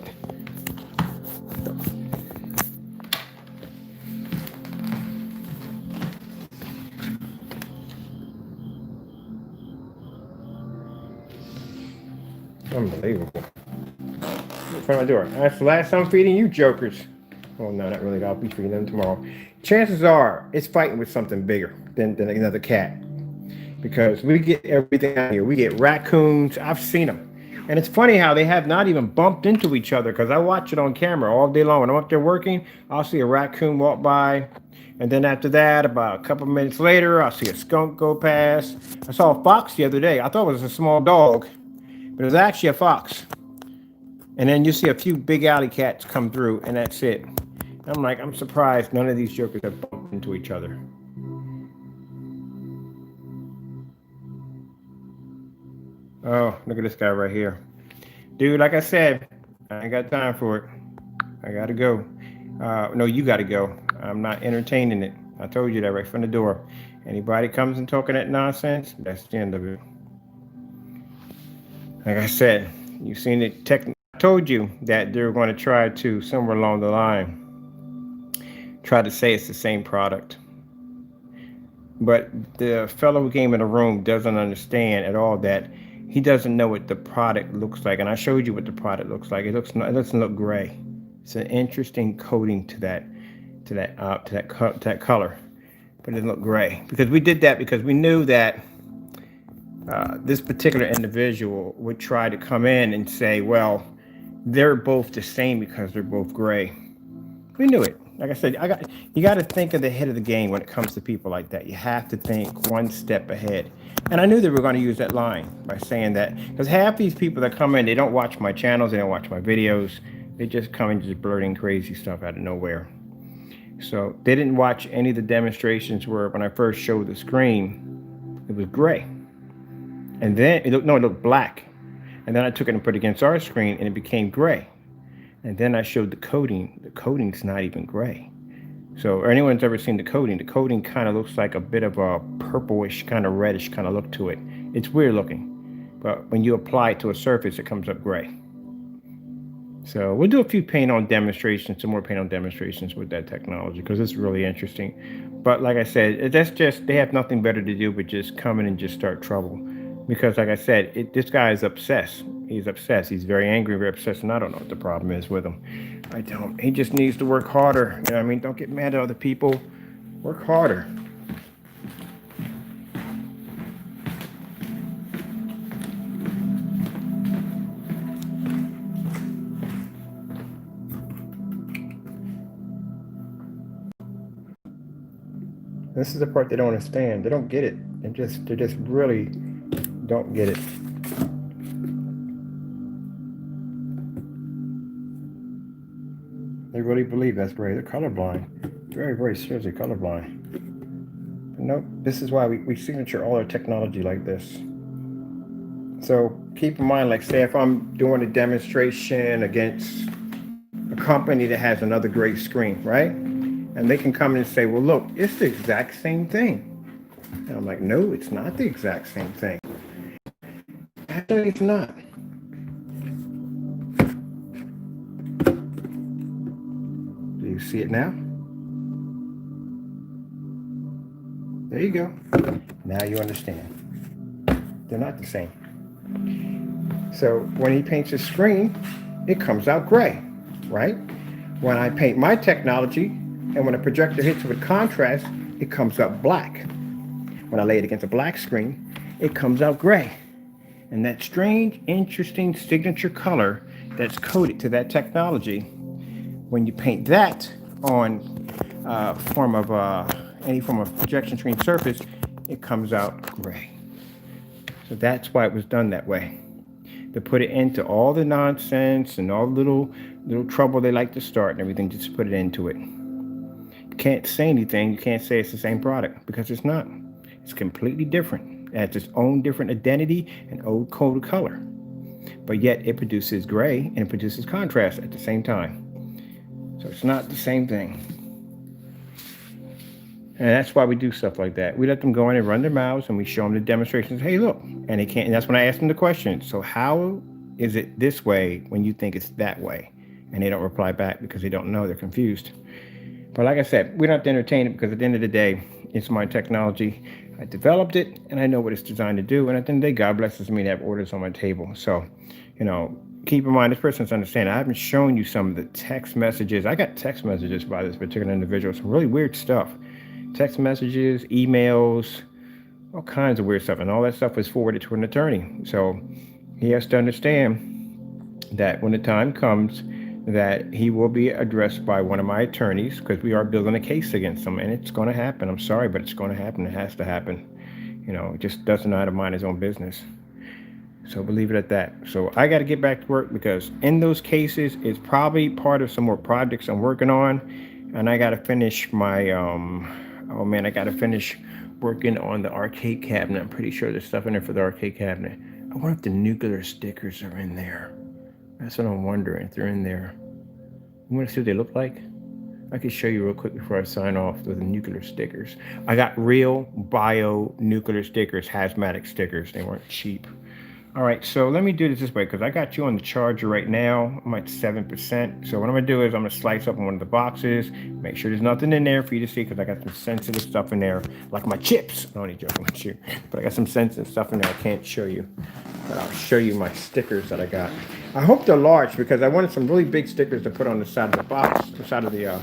Unbelievable. In front of my door. That's the last I'm feeding you jokers. Well, no, not really. I'll be feeding them tomorrow. Chances are it's fighting with something bigger than another cat, because we get everything out here. We get raccoons. I've seen them. And it's funny how they have not even bumped into each other, because I watch it on camera all day long. When I'm up there working, I'll see a raccoon walk by. And then after that, about a couple minutes later, I'll see a skunk go past. I saw a fox the other day. I thought it was a small dog, but it was actually a fox. And then you see a few big alley cats come through, and that's it. I'm like, I'm surprised none of these jokers have bumped into each other. Oh, look at this guy right here. Dude, like I said, I ain't got time for it. I gotta go. No, you gotta go. I'm not entertaining it. I told you that right from the door. Anybody comes and talking that nonsense, that's the end of it. Like I said, you've seen it. I told you that they're going to try to, somewhere along the line, try to say it's the same product. But the fellow who came in the room doesn't understand at all that he doesn't know what the product looks like. And I showed you what the product looks like. It doesn't look gray. It's an interesting coating to that color, but it doesn't look gray, because we did that because we knew that this particular individual would try to come in and say, well, they're both the same because they're both gray. We knew it. Like I said, you got to think of the head of the game when it comes to people like that. You have to think one step ahead. And I knew they were going to use that line by saying that, because half these people that come in, they don't watch my channels, they don't watch my videos. They just come in just blurting crazy stuff out of nowhere. So they didn't watch any of the demonstrations where when I first showed the screen, it was gray. And then it looked black. And then I took it and put it against our screen and it became gray. And then I showed the coating. The coating's not even gray. So anyone's ever seen the coating kind of looks like a bit of a purplish, kind of reddish kind of look to it. It's weird looking. But when you apply it to a surface, it comes up gray. So we'll do a few paint on demonstrations, some more paint on demonstrations with that technology, because it's really interesting. But like I said, that's just, they have nothing better to do but just come in and just start trouble. Because like I said, this guy is obsessed. He's obsessed. He's very angry, very obsessed, and I don't know what the problem is with him. I don't. He just needs to work harder. You know what I mean? Don't get mad at other people. Work harder. This is the part they don't understand. They don't get it. They just really don't get it. They really believe that's gray. They're colorblind. Very, very seriously colorblind. But nope, this is why we signature all our technology like this. So keep in mind, like say if I'm doing a demonstration against a company that has another great screen, right? And they can come in and say, well, look, it's the exact same thing. And I'm like, no, it's not the exact same thing. Actually, it's not. Do you see it now? There you go. Now you understand. They're not the same. So when he paints his screen, it comes out gray, right? When I paint my technology, and when a projector hits with contrast, it comes up black. When I lay it against a black screen, it comes out gray. And that strange, interesting signature color that's coded to that technology, when you paint that on any form of projection screen surface, it comes out gray. So that's why it was done that way. To put it into all the nonsense and all the little trouble they like to start and everything, just put it into it. You can't say anything. You can't say it's the same product, because it's not. It's completely different. It has its own different identity and own code of color. But yet it produces gray and it produces contrast at the same time. So it's not the same thing. And that's why we do stuff like that. We let them go in and run their mouths, and we show them the demonstrations. Hey, look. And they can't. And that's when I ask them the question. So how is it this way when you think it's that way? And they don't reply back because they don't know. They're confused. But like I said, we don't have to entertain it, because at the end of the day, it's my technology. I developed it, and I know what it's designed to do. And at the end of the day, God blesses me to have orders on my table. So, keep in mind, this person's understanding. I haven't shown you some of the text messages. I got text messages by this particular individual. Some really weird stuff. Text messages, emails, all kinds of weird stuff. And all that stuff was forwarded to an attorney. So, he has to understand that when the time comes, that he will be addressed by one of my attorneys, because we are building a case against him, and it's going to happen. I'm sorry, but it's going to happen. It has to happen. You know, just doesn't know how to mind his own business. So believe it at that. So I got to get back to work, because in those cases, it's probably part of some more projects I'm working on, and I got to finish my oh man, I got to finish working on the arcade cabinet. I'm pretty sure there's stuff in there for the arcade cabinet. I wonder if the nuclear stickers are in there. That's what I'm wondering, if they're in there. You want to see what they look like? I can show you real quick before I sign off with the nuclear stickers. I got real bio nuclear stickers, hazmatic stickers. They weren't cheap. All right, so let me do this way, because I got you on the charger right now. I'm at 7%. So what I'm gonna do is I'm gonna slice up one of the boxes, make sure there's nothing in there for you to see, because I got some sensitive stuff in there, like my chips. I'm only joking with you, but I got some sensitive stuff in there I can't show you. But I'll show you my stickers that I got. I hope they're large, because I wanted some really big stickers to put on the side of the box, the side of the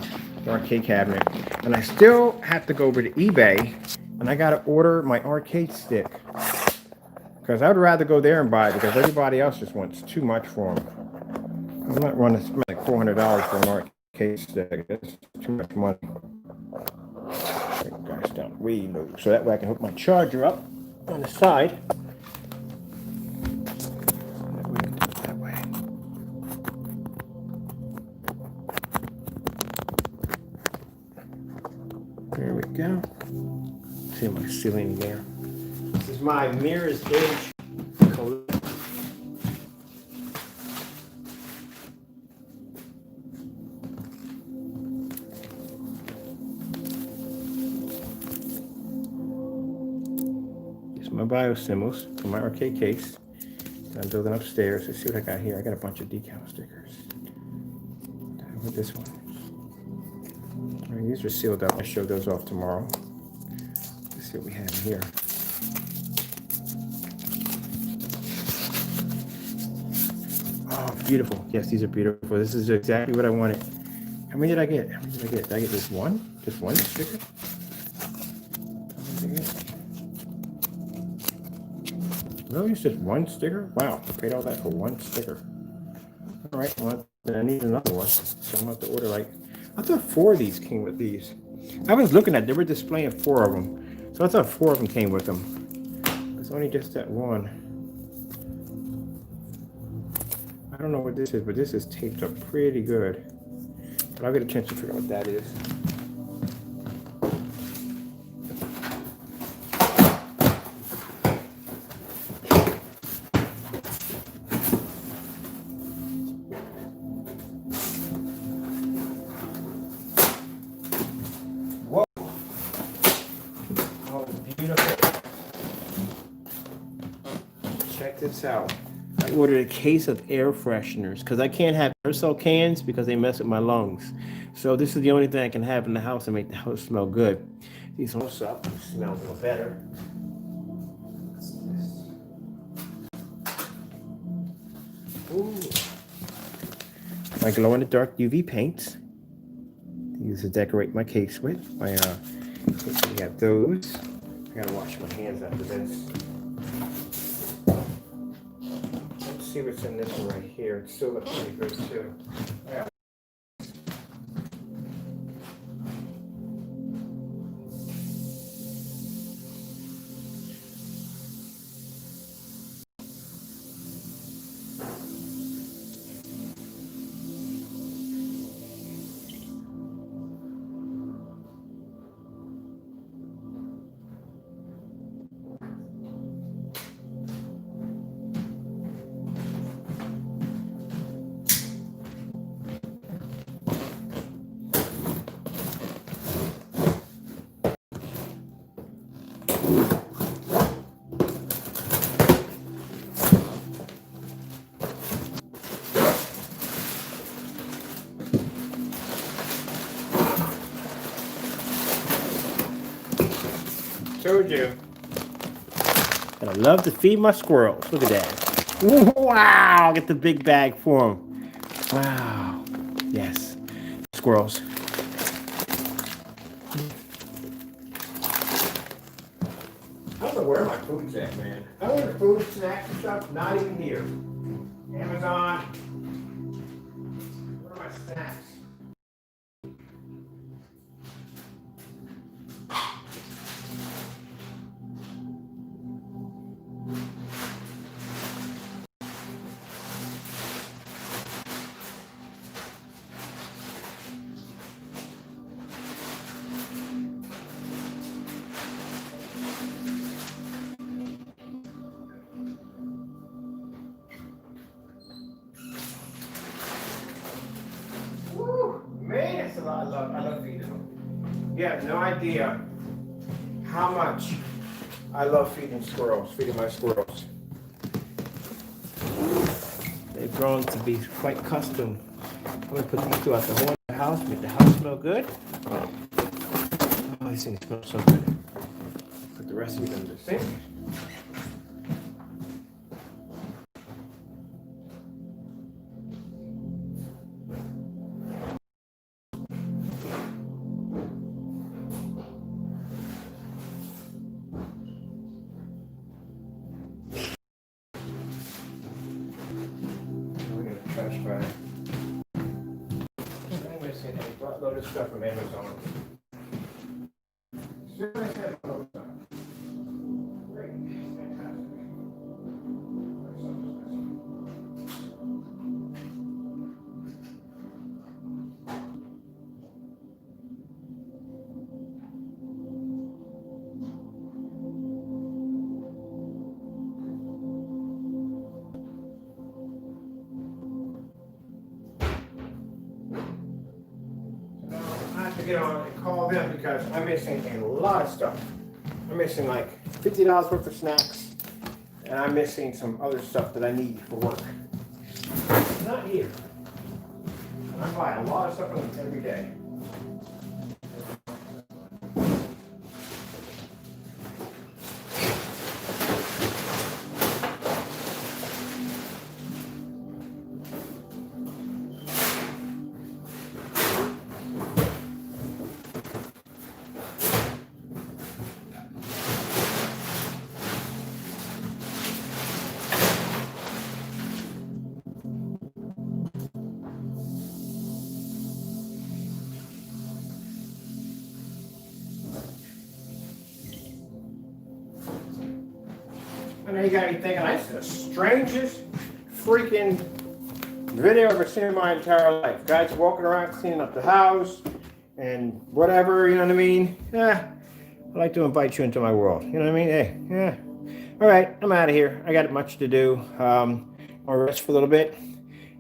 arcade cabinet. And I still have to go over to eBay, and I gotta order my arcade stick. Because I would rather go there and buy it, because everybody else just wants too much for them. I'm not running to spend like $400 for an arcade stick. That's too much money. Bring you guys down way low, so that way I can hook my charger up on the side. That way I can do it that way. There we go. See my ceiling there. This is my Mirror's Edge collection. These are my biosymbols for my arcade case. I'm building upstairs. Let's see what I got here. I got a bunch of decal stickers. With this one. All right, these are sealed up. I'll show those off tomorrow. Let's see what we have here. Oh, beautiful. Yes, these are beautiful. This is exactly what I wanted. How many did I get? How many did I get? Did I get just one? Just one sticker? Really? It's just one sticker? Wow, I paid all that for one sticker. All right, well, then I need another one. So I'm going to have to order like, I thought 4 of these came with these. I was looking at, they were displaying 4 of them. So I thought 4 of them came with them. It's only just that one. I don't know what this is, but this is taped up pretty good. But I'll get a chance to figure out what that is. Whoa! Oh, beautiful. Check this out. I ordered a case of air fresheners, because I can't have aerosol cans because they mess with my lungs. So this is the only thing I can have in the house to make the house smell good. These ones up, smell a little better. Ooh. My glow-in-the-dark UV paints. These to decorate my case with. We have those. I gotta wash my hands after this. Let's see what's in this one right here. It still looks pretty good too. Yeah. Told you. And I love to feed my squirrels. Look at that. Wow! Get the big bag for them. Wow. Yes. Squirrels. I don't know where my food's at. internet, man. I order food, snacks, and stuff, not even here. Amazon. Where are my snacks? Woo, man, that's a lot. I love feeding them. You have no idea how much I love feeding my squirrels. They've grown to be quite custom. I'm gonna put these throughout the whole house, make the house smell good. Oh, these things smell so good. Put the rest of them in the sink. Trash bag. I'm missing a buttload of stuff from Amazon. Seriously, a buttload of stuff. Great. Fantastic. I have to get on and call them because I'm missing a lot of stuff. I'm missing like $50 worth of snacks, and I'm missing some other stuff that I need for work. It's not here. And I buy a lot of stuff from them every day. I know you got me thinking, this is the strangest freaking video I've ever seen in my entire life. Guys walking around cleaning up the house and whatever, you know what I mean? Yeah, I like to invite you into my world, you know what I mean? Hey, yeah. All right, I'm out of here. I got much to do. I'll rest for a little bit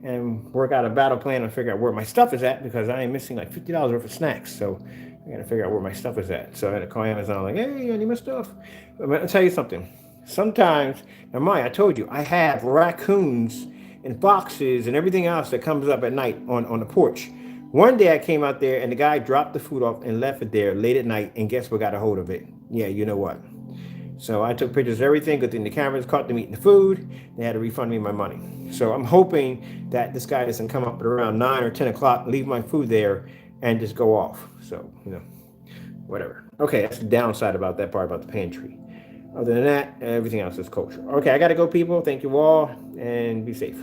and work out a battle plan and figure out where my stuff is at because I am missing like $50 worth of snacks. So I got to figure out where my stuff is at. So I had to call Amazon like, hey, I need my stuff. But I'll tell you something. Sometimes, now Maya, I told you, I have raccoons and foxes and everything else that comes up at night on the porch. One day I came out there and the guy dropped the food off and left it there late at night, and guess what got a hold of it? Yeah, you know what? So I took pictures of everything. Good thing the cameras caught them eating the food. They had to refund me my money. So I'm hoping that this guy doesn't come up at around 9 or 10 o'clock, leave my food there, and just go off. So, you know, whatever. Okay, that's the downside about that part about the pantry. Other than that, everything else is kosher. Okay, I got to go, people. Thank you all, and be safe.